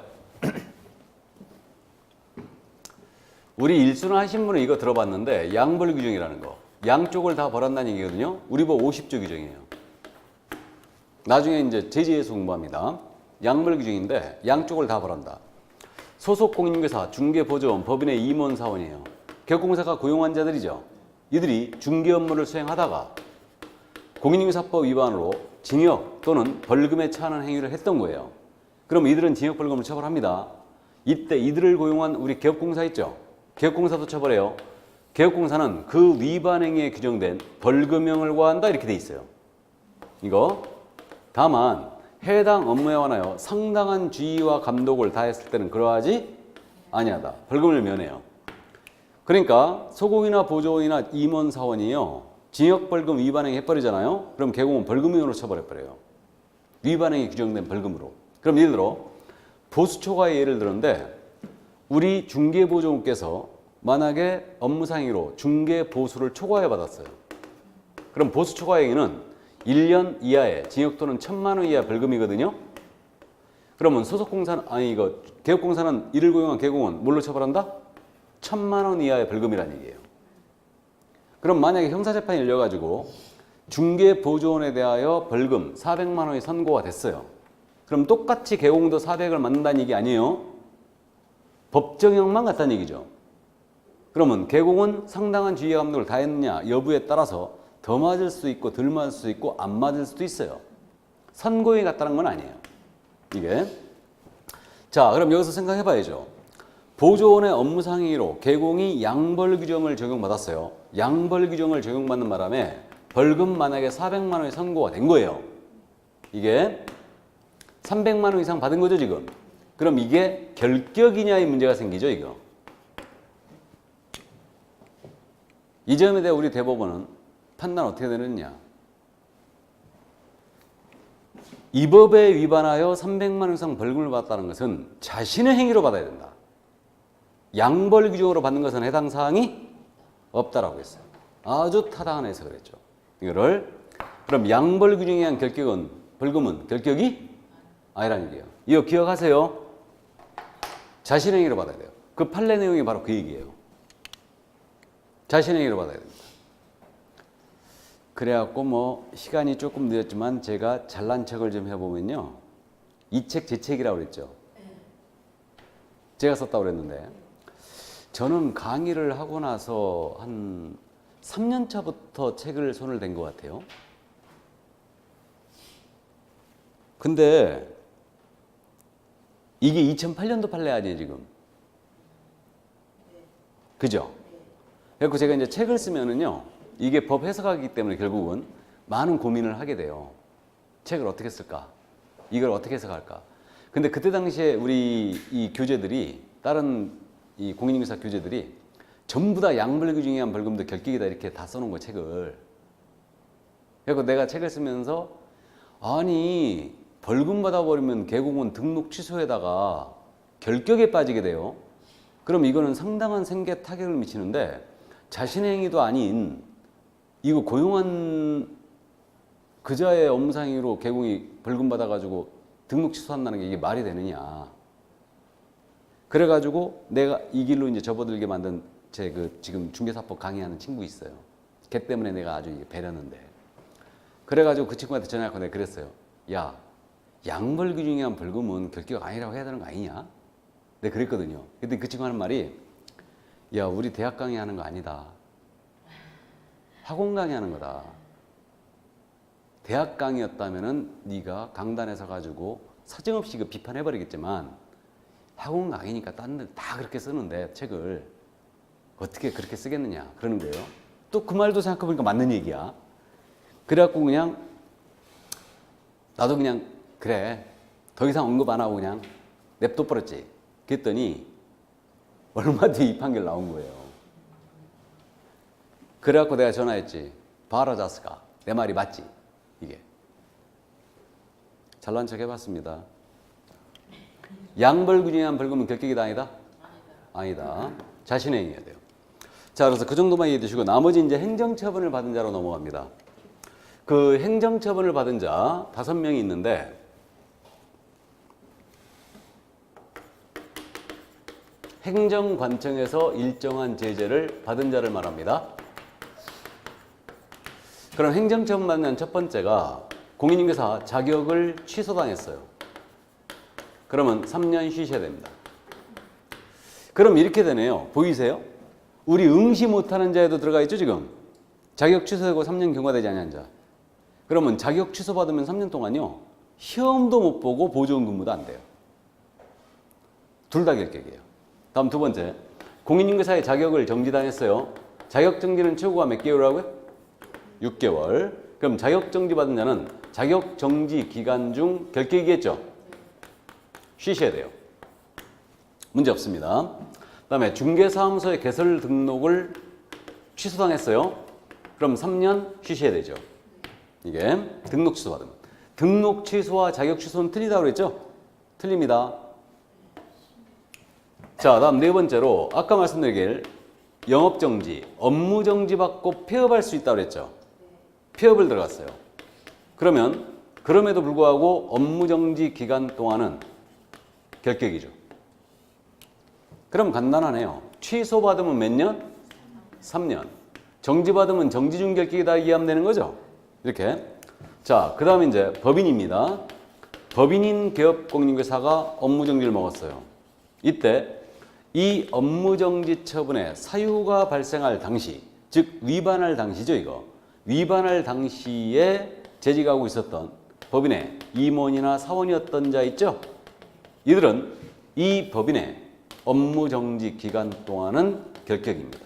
우리 일순환 하신 분은 이거 들어봤는데 양벌 규정이라는 거. 양쪽을 다 벌한다는 얘기거든요. 우리 법 50조 규정이에요. 나중에 이제 제지에서 공부합니다. 양벌 규정인데 양쪽을 다 벌한다. 소속 공인중개사, 중개보조원, 법인의 임원 사원이에요. 개업공사가 고용한 자들이죠. 이들이 중개 업무를 수행하다가 공인중개사법 위반으로 징역 또는 벌금에 처하는 행위를 했던 거예요. 그럼 이들은 징역벌금을 처벌합니다. 이때 이들을 고용한 우리 개업공사 있죠. 개업공사도 처벌해요. 개업공사는 그 위반 행위에 규정된 벌금형을 고한다 이렇게 돼 있어요. 이거 다만 해당 업무에 관하여 상당한 주의와 감독을 다했을 때는 그러하지 아니하다. 벌금을 면해요. 그러니까 소공이나 보조원이나 임원사원이요. 징역벌금 위반행위 해버리잖아요. 그럼 개공은 벌금형으로 처벌해버려요. 위반행위 규정된 벌금으로. 그럼 예를 들어 보수초과의 예를 들었는데 우리 중개보조원께서 만약에 업무상의로 중개보수를 초과해 받았어요. 그럼 보수초과행위는 1년 이하의 징역 또는 1,000만 원 이하 벌금이거든요. 그러면 소속공사는 개업공사는 이를 고용한 개공은 뭘로 처벌한다? 1,000만 원 이하의 벌금이라는 얘기예요. 그럼 만약에 형사재판이 열려가지고 중개보조원에 대하여 벌금 400만 원이 선고가 됐어요. 그럼 똑같이 개공도 400을 맞는다는 얘기 아니에요? 법정형만 같다는 얘기죠. 그러면 개공은 상당한 주의와 감독을 다했느냐 여부에 따라서 더 맞을 수도 있고 덜 맞을 수도 있고 안 맞을 수도 있어요. 선고형이 같다는 건 아니에요. 이게. 자, 그럼 여기서 생각해 봐야죠. 보조원의 업무상의로 개공이 양벌 규정을 적용받았어요. 양벌 규정을 적용받는 바람에 벌금 만약에 400만 원이 선고가 된 거예요. 이게 300만 원 이상 받은 거죠 지금. 그럼 이게 결격이냐의 문제가 생기죠 이거. 이 점에 대해 우리 대법원은 판단 어떻게 되느냐. 이 법에 위반하여 300만 원 이상 벌금을 받았다는 것은 자신의 행위로 받아야 된다. 양벌 규정으로 받는 것은 해당 사항이 없다라고 했어요. 아주 타당한 해석을 했죠. 이거를 그럼 양벌 규정에 의한 결격은 벌금은 결격이 아니라는 얘기예요. 이거 기억하세요. 자신의 행위로 받아야 돼요. 그 판례 내용이 바로 그 얘기예요. 자신의 행위로 받아야 됩니다. 그래갖고 뭐 시간이 조금 늦었지만 제가 잘난 척을 좀 해보면요. 이 책 제 책이라고 그랬죠. 제가 썼다고 그랬는데 저는 강의를 하고 나서 한 3년 차부터 책을 손을 댄 것 같아요. 근데 이게 2008년도 판례 아니에요 지금. 그죠? 그래서 제가 이제 책을 쓰면은요. 이게 법 해석하기 때문에 결국은 많은 고민을 하게 돼요. 책을 어떻게 쓸까? 이걸 어떻게 해석할까? 근데 그때 당시에 우리 이 교재들이 다른 이 공인중개사 교재들이 전부 다 양벌규중의한 벌금도 결격이다 이렇게 다 써놓은 거 책을. 그래서 내가 책을 쓰면서 아니 벌금 받아버리면 개공은 등록 취소에다가 결격에 빠지게 돼요. 그럼 이거는 상당한 생계 타격을 미치는데 자신의 행위도 아닌 이거 고용한 그자의 업무상의로 개공이 벌금 받아가지고 등록 취소한다는 게 이게 말이 되느냐. 그래가지고 내가 이 길로 이제 접어들게 만든 제 그 지금 중개사법 강의하는 친구 있어요. 걔 때문에 내가 아주 배렸는데. 그래가지고 그 친구한테 전화해서 내가 그랬어요. 야, 양벌규중의한 벌금은 결격 아니라고 해야 되는 거 아니냐? 내가 그랬거든요. 근데 그 친구 하는 말이 야, 우리 대학 강의하는 거 아니다. 학원 강의하는 거다. 대학 강의였다면은 네가 강단에 서가지고 사정없이 그 비판해버리겠지만 학원 강의니까 딴 데 다 그렇게 쓰는데 책을 어떻게 그렇게 쓰겠느냐 그러는 거예요. 또 그 말도 생각해보니까 맞는 얘기야. 그래갖고 그냥 나도 그냥 그래 더 이상 언급 안 하고 그냥 냅둬 버렸지. 그랬더니 얼마 뒤에 이 판결 나온 거예요. 그래갖고 내가 전화했지. 봐라 자스가 내 말이 맞지 이게. 잘난 척 해봤습니다. 양벌규중의한 벌금은 결격이다 아니다? 아니다. 자신의 행위해야 돼요. 자, 그래서 그 정도만 이해해 두시고 나머지 이제 행정처분을 받은 자로 넘어갑니다. 그 행정처분을 받은 자 5명이 있는데 행정관청에서 일정한 제재를 받은 자를 말합니다. 그럼 행정처분 받는 첫 번째가 공인중개사 자격을 취소당했어요. 그러면 3년 쉬셔야 됩니다. 그럼 이렇게 되네요. 보이세요? 우리 응시 못하는 자에도 들어가 있죠 지금. 자격 취소되고 3년 경과되지 않은 자. 그러면 자격 취소받으면 3년 동안요 시험도 못 보고 보조원 근무도 안 돼요. 둘 다 결격이에요. 다음 두 번째, 공인중개사의 자격을 정지당했어요. 자격 정지는 최고가 몇 개월이라고요? 6개월. 그럼 자격 정지 받은 자는 자격 정지 기간 중 결격이겠죠? 쉬셔야 돼요. 문제 없습니다. 그다음에 중개사무소의 개설 등록을 취소당했어요. 그럼 3년 쉬셔야 되죠. 이게 등록 취소 받으면. 등록 취소와 자격 취소는 틀리다고 그랬죠? 틀립니다. 자, 다음 네 번째로 아까 말씀드린 영업정지, 업무정지 받고 폐업할 수 있다고 그랬죠? 폐업을 들어갔어요. 그러면 그럼에도 불구하고 업무정지 기간 동안은 결격이죠. 그럼 간단하네요. 취소받으면 몇 년? 3년. 정지받으면 정지 중 결격이다 이해하면 되는 거죠? 이렇게. 자, 그 다음에 이제 법인입니다. 법인인 개업공인중개사가 업무정지를 먹었어요. 이때 이 업무정지 처분의 사유가 발생할 당시, 즉 위반할 당시죠 이거. 위반할 당시에 재직하고 있었던 법인의 임원이나 사원이었던 자 있죠? 이들은 이 법인의 업무정지 기간 동안은 결격입니다.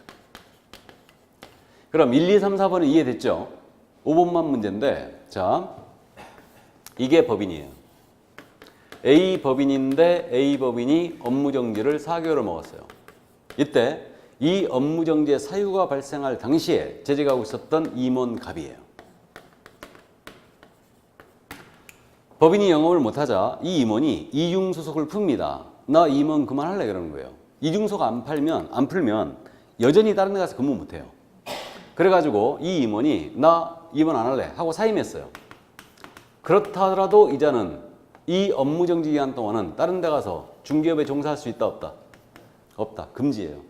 그럼 1, 2, 3, 4번은 이해됐죠? 5번만 문제인데 자, 이게 법인이에요. A 법인인데 A 법인이 업무정지를 4개월을 먹었어요. 이때 이 업무정지의 사유가 발생할 당시에 재직하고 있었던 임원 갑이에요. 법인이 영업을 못하자 이 임원이 이중소속을 풉니다. 나 임원 그만할래 그러는 거예요. 이중소속 안 풀면 여전히 다른 데 가서 근무 못해요. 그래가지고 이 임원이 나 임원 안 할래 하고 사임했어요. 그렇다 하더라도 이자는 이 업무정지 기간 동안은 다른 데 가서 중개업에 종사할 수 있다 없다? 없다. 금지예요.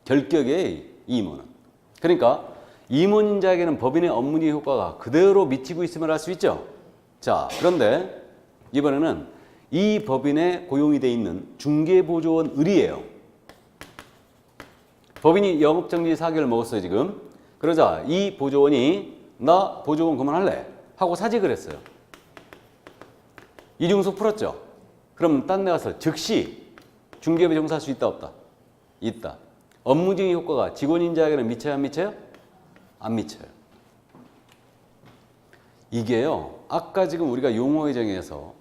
결격이에요 이 임원은. 그러니까 임원인 자에게는 법인의 업무정지 효과가 그대로 미치고 있음을 알 수 있죠. 자, 그런데 이번에는 이 법인에 고용이 돼 있는 중개보조원 을이에요. 법인이 영업정지 4개월 먹었어요 지금. 그러자 이 보조원이 나 보조원 그만할래 하고 사직을 했어요. 이중소 풀었죠. 그럼 딴 데 가서 즉시 중개업에 종사할 수 있다 없다? 있다. 업무정지 효과가 직원인 자에게는 미쳐요 안 미쳐요? 안 미쳐요. 이게요 아까 지금 우리가 용어의 정의에서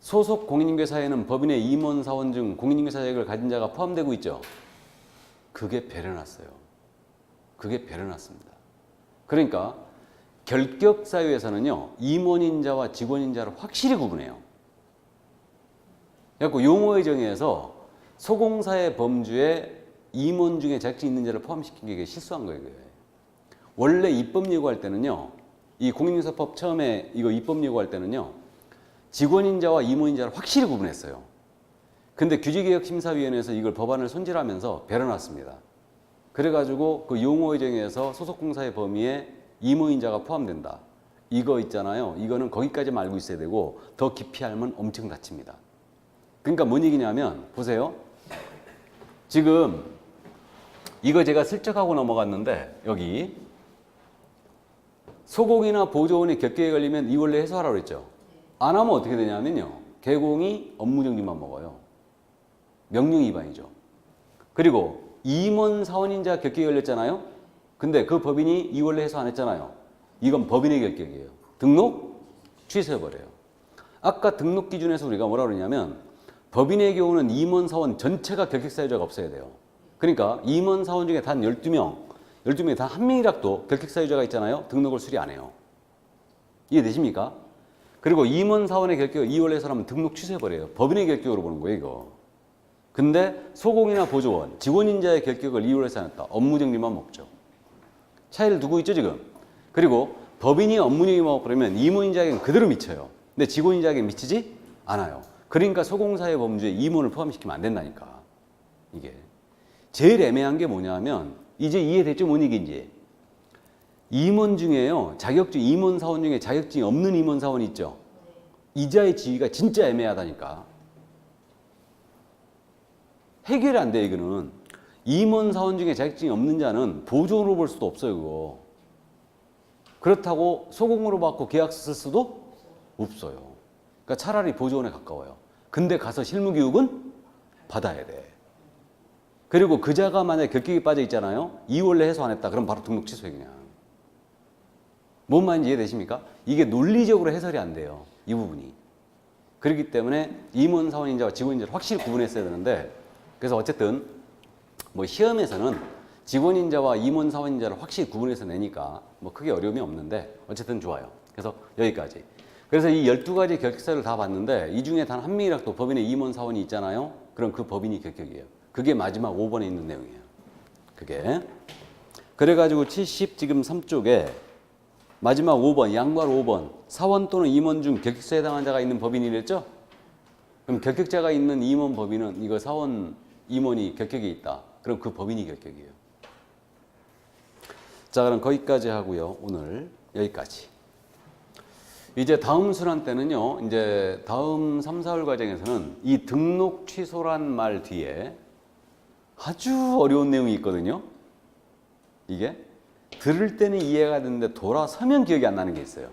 소속 공인중개사에는 법인의 임원, 사원 중 공인중개사 자격을 가진 자가 포함되고 있죠. 그게 배려놨어요. 그게 배려놨습니다. 그러니까 결격사유에서는요, 임원인자와 직원인자를 확실히 구분해요. 그래서 용어의 정의에서 소공사의 범주에 임원 중에 자격증 있는 자를 포함시킨 게 실수한 거예요. 원래 입법 예고할 때는요, 이 공인중개사법 처음에 이거 입법 예고할 때는요, 직원인자와 임원인자를 확실히 구분했어요. 근데 규제개혁심사위원회에서 이걸 법안을 손질하면서 배려놨습니다. 그래가지고 그 용어의 정의에서 소속공사의 범위에 임원인자가 포함된다. 이거 있잖아요. 이거는 거기까지만 알고 있어야 되고 더 깊이 알면 엄청 다칩니다. 그러니까 뭔 얘기냐면 보세요. 지금 이거 제가 슬쩍 하고 넘어갔는데 여기 소공이나 보조원이 격격에 걸리면 이 원래 해소하라고 그랬죠. 안 하면 어떻게 되냐면요. 개공이 업무정지만 먹어요. 명령 위반이죠. 그리고 임원 사원인자 격격에 걸렸잖아요. 근데 그 법인이 이 원래 해소 안 했잖아요. 이건 법인의 결격이에요. 등록 취소해버려요. 아까 등록 기준에서 우리가 뭐라 그러냐면 법인의 경우는 임원 사원 전체가 결격 사유자가 없어야 돼요. 그러니까 임원 사원 중에 단 12명에 단 한 명이라도 결격 사유자가 있잖아요. 등록을 수리 안 해요. 이해되십니까? 그리고 임원 사원의 결격을 이원래 해서라면 등록 취소해버려요. 법인의 결격으로 보는 거예요, 이거. 근데 소공이나 보조원, 직원인자의 결격을 이원래 해서 안 했다. 업무정지만 먹죠. 차이를 두고 있죠, 지금. 그리고 법인이 업무정지만 먹으면 임원인자에게는 그대로 미쳐요. 근데 직원인자에게는 미치지 않아요. 그러니까 소공사의 범주에 임원을 포함시키면 안 된다니까. 이게. 제일 애매한 게 뭐냐면 이제 이해됐죠, 뭔 얘기인지. 임원 중에요, 임원 사원 중에 자격증이 없는 임원 사원이 있죠. 이자의 지위가 진짜 애매하다니까. 해결이 안 돼, 이거는. 임원 사원 중에 자격증이 없는 자는 보조원으로 볼 수도 없어요, 그거. 그렇다고 소공으로 받고 계약서 쓸 수도 없어요. 그러니까 차라리 보조원에 가까워요. 근데 가서 실무교육은 받아야 돼. 그리고 그 자가 만약에 결격이 빠져 있잖아요. 이 원래 해소 안 했다. 그럼 바로 등록 취소해, 그냥. 뭔 말인지 이해되십니까? 이게 논리적으로 해설이 안 돼요. 이 부분이. 그렇기 때문에 임원 사원인자와 직원인자를 확실히 구분했어야 되는데, 그래서 어쨌든 뭐 시험에서는 직원인자와 임원 사원인자를 확실히 구분해서 내니까 뭐 크게 어려움이 없는데 어쨌든 좋아요. 그래서 여기까지. 그래서 이 12가지 결격사유를 다 봤는데 이 중에 단 한 명이라도 법인의 임원 사원이 있잖아요. 그럼 그 법인이 결격이에요. 그게 마지막 5번에 있는 내용이에요. 그게. 그래가지고 70 지금 3쪽에 마지막 5번, 양괄 5번, 사원 또는 임원 중 결격사에 해당한 자가 있는 법인이랬죠? 그럼 결격자가 있는 임원 법인은 이거 사원 임원이 결격이 있다. 그럼 그 법인이 결격이에요. 자, 그럼 거기까지 하고요. 오늘 여기까지. 이제 다음 순환 때는요. 이제 다음 3, 4월 과정에서는 이 등록 취소란 말 뒤에 아주 어려운 내용이 있거든요. 이게 들을 때는 이해가 되는데 돌아서면 기억이 안 나는 게 있어요.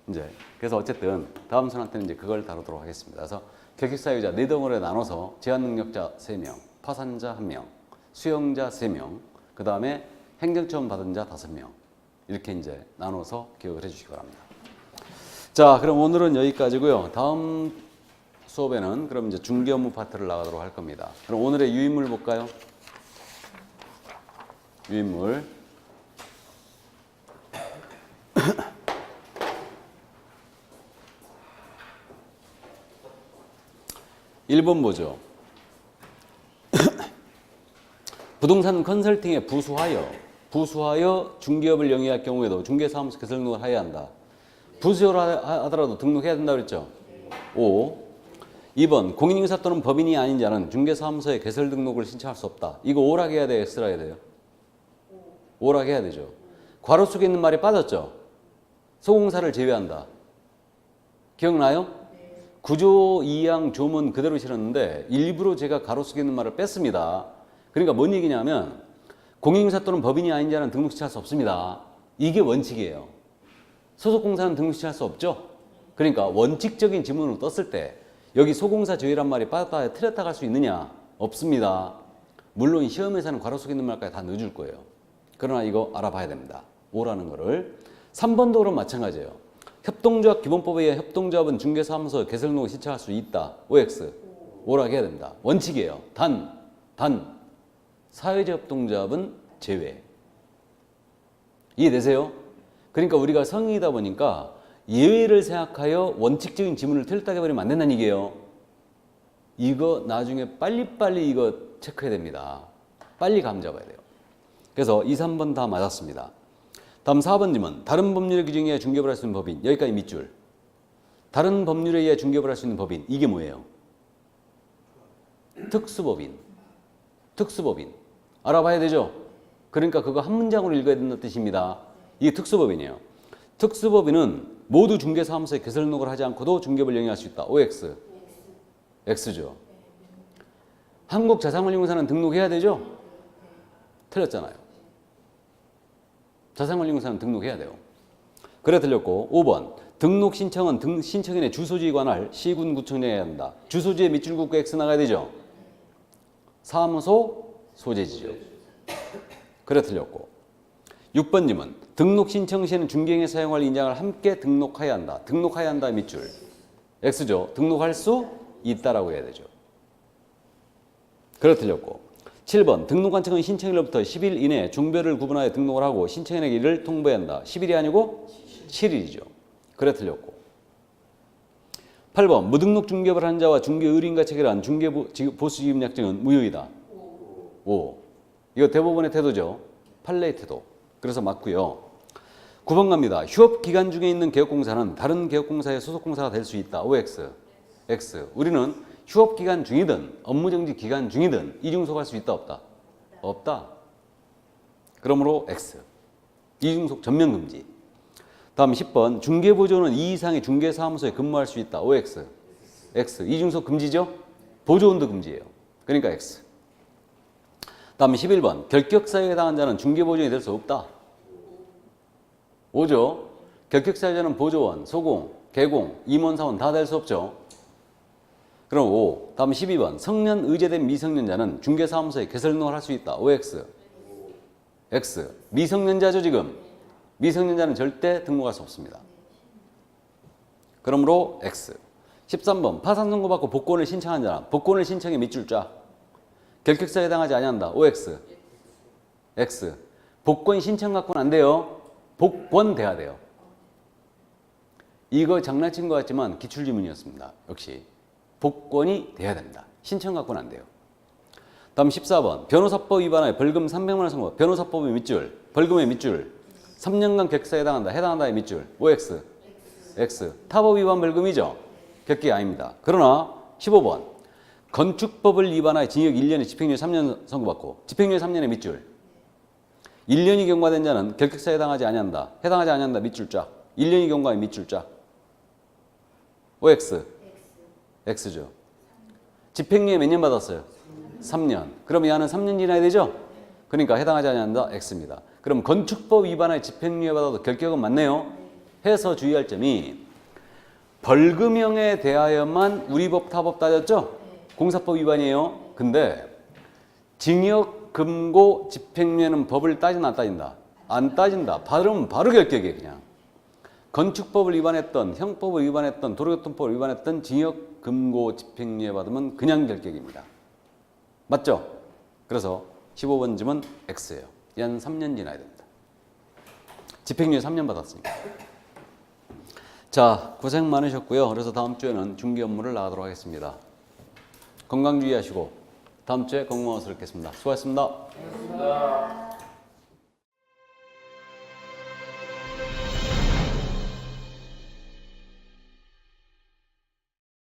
이제 그래서 어쨌든 다음 순환 때는 이제 그걸 다루도록 하겠습니다. 그래서 결격사유자 4덩어리에 나눠서 제한능력자 3명, 파산자 1명, 수용자 3명, 그 다음에 행정처분 받은 자 5명 이렇게 이제 나눠서 기억을 해주시기 바랍니다. 자, 그럼 오늘은 여기까지고요. 다음 수업에는 그럼 이제 중개 업무 파트를 나가도록 할 겁니다. 그럼 오늘의 유인물 볼까요? 유인물. 1번 보죠. 부동산 컨설팅에 부수하여 중개업을 영위할 경우에도 중개사무소 개설 등록을 하여야 한다. 부수를 하더라도 등록해야 된다고 그랬죠? 5. 2번 공인인사 또는 법인이 아닌 자는 중개사무소에 개설 등록을 신청할 수 없다. 이거 오락 해야 돼요? X라 해야 돼요? 오락 해야 되죠. 괄호 속에 있는 말이 빠졌죠? 소공사를 제외한다. 기억나요? 구조 2항 조문 그대로 실었는데 일부러 제가 괄호 속에 있는 말을 뺐습니다. 그러니까 뭔 얘기냐면 공인인사 또는 법인이 아닌 자는 등록 신청할 수 없습니다. 이게 원칙이에요. 소속공사는 등록 신청할 수 없죠? 그러니까 원칙적인 지문으로 떴을 때 여기 소공사 제외란 말이 빠졌다 틀렸다 갈 수 있느냐? 없습니다. 물론 시험에서는 괄호 속에 있는 말까지 다 넣어줄 거예요. 그러나 이거 알아봐야 됩니다. 5라는 거를. 3번도 그럼 마찬가지예요. 협동조합 기본법에 의해 협동조합은 중개사무소 개설등록을 신청할 수 있다. OX. 오라고 해야 된다. 원칙이에요. 단 사회적협동조합은 제외. 이해되세요? 그러니까 우리가 성인이다 보니까 예외를 생각하여 원칙적인 지문을 틀렸다고 해버리면 안 된다는 얘기예요. 이거 나중에 빨리빨리 이거 체크해야 됩니다. 빨리 감 잡아야 돼요. 그래서 2, 3번 다 맞았습니다. 다음 4번 질문. 다른 법률의 규정에 의해 중개업을 할 수 있는 법인. 여기까지 밑줄. 다른 법률에 의해 중개업을 할 수 있는 법인. 이게 뭐예요? 특수법인. 특수법인. 알아봐야 되죠? 그러니까 그거 한 문장으로 읽어야 된다는 뜻입니다. 이게 특수법인이에요. 특수법인은 모두 중개사무소에 개설 등록을 하지 않고도 중개업을 영위할 수 있다. OX. X죠. 한국자산관리공사는 등록해야 되죠? 틀렸잖아요. 자산관리공사는 등록해야 돼요. 그래 틀렸고 5번. 등록 신청은 신청인의 주소지에 관할 시군구청장이 해야 한다. 주소지에 밑줄 긋고 X 나가야 되죠? 사무소 소재지죠. 그래 틀렸고 6번 질문. 등록 신청 시에는 중개행에 사용할 인장을 함께 등록해야 한다. 등록해야 한다 밑줄. X죠. 등록할 수 있다라고 해야 되죠. 그래 틀렸고 7번. 등록관청은 신청일로부터 10일 이내에 중별을 구분하여 등록을 하고 신청인에게 이를 통보해야 한다. 10일이 아니고 7일이죠. 그래 틀렸고 8번. 무등록 중개업을 하는 자와 중개의뢰인과 체결한 중개보수지급약정은 무효이다. 5. 이거 대법원의 태도죠. 판례의 태도. 그래서 맞고요. 9번 갑니다. 휴업기간 중에 있는 개업공사는 다른 개업공사의 소속공사가 될 수 있다. OX. X. 우리는 휴업기간 중이든 업무정지 기간 중이든 이중속할 수 있다 없다? 없다. 그러므로 X. 이중속 전면금지. 다음 10번. 중개보조는 2 이상의 중개사무소에 근무할 수 있다. OX. X. 이중속 금지죠? 보조원도 금지예요. 그러니까 X. 다음 11번. 결격사유에 해당한 자는 중개보조원이 될 수 없다. 5죠. 결격사유자는 보조원, 소공, 개공, 임원사원 다 될 수 없죠. 그럼 5. 다음 12번. 성년 의제된 미성년자는 중개사무소에 개설 등록을 할 수 있다. OX. X. 미성년자죠 지금. 미성년자는 절대 등록할 수 없습니다. 그러므로 X. 13번. 파산 선고받고 복권을 신청한 자는 복권을 신청해 밑줄 쫙. 결격사유에 해당하지 아니한다. OX. X. 복권 신청 갖고는 안 돼요. 복권 돼야 돼요. 이거 장난친 것 같지만 기출지문이었습니다. 역시. 복권이 돼야 됩니다. 신청 갖고는 안 돼요. 다음 14번. 변호사법 위반하여 벌금 300만 원 선고. 변호사법의 밑줄. 벌금의 밑줄. 3년간 격사에 해당한다. 해당한다의 밑줄. OX. X. 타법 위반 벌금이죠. 격기 아닙니다. 그러나 15번. 건축법을 위반하여 징역 1년에 집행유예 3년 선고받고 집행유예 3년의 밑줄. 1년이 경과된 자는 결격사에 해당하지 아니한다. 해당하지 아니한다. 밑줄 쫙. 1년이 경과의 밑줄 쫙. OX. X죠. 집행유예 몇 년 받았어요? 3년. 그럼 이 안은 3년 지나야 되죠? 그러니까 해당하지 않는다. X입니다. 그럼 건축법 위반에 집행유예 받아도 결격은 맞네요. 해서 주의할 점이 벌금형에 대하여만 우리 법 타법 따졌죠? 공사법 위반이에요. 근데 징역, 금고, 집행유예는 법을 따진다 안 따진다? 안 따진다. 바로 결격이에요. 그냥. 건축법을 위반했던, 형법을 위반했던, 도로교통법을 위반했던 징역, 금고, 집행유예 받으면 그냥 결격입니다. 맞죠? 그래서 15번 질문 X예요. 연 3년 지나야 됩니다. 집행유예 3년 받았으니까. 자, 고생 많으셨고요. 그래서 다음 주에는 중개 업무를 나가도록 하겠습니다. 건강 주의하시고 다음 주에 건강하도록 뵙겠습니다. 수고하셨습니다. 고맙습니다.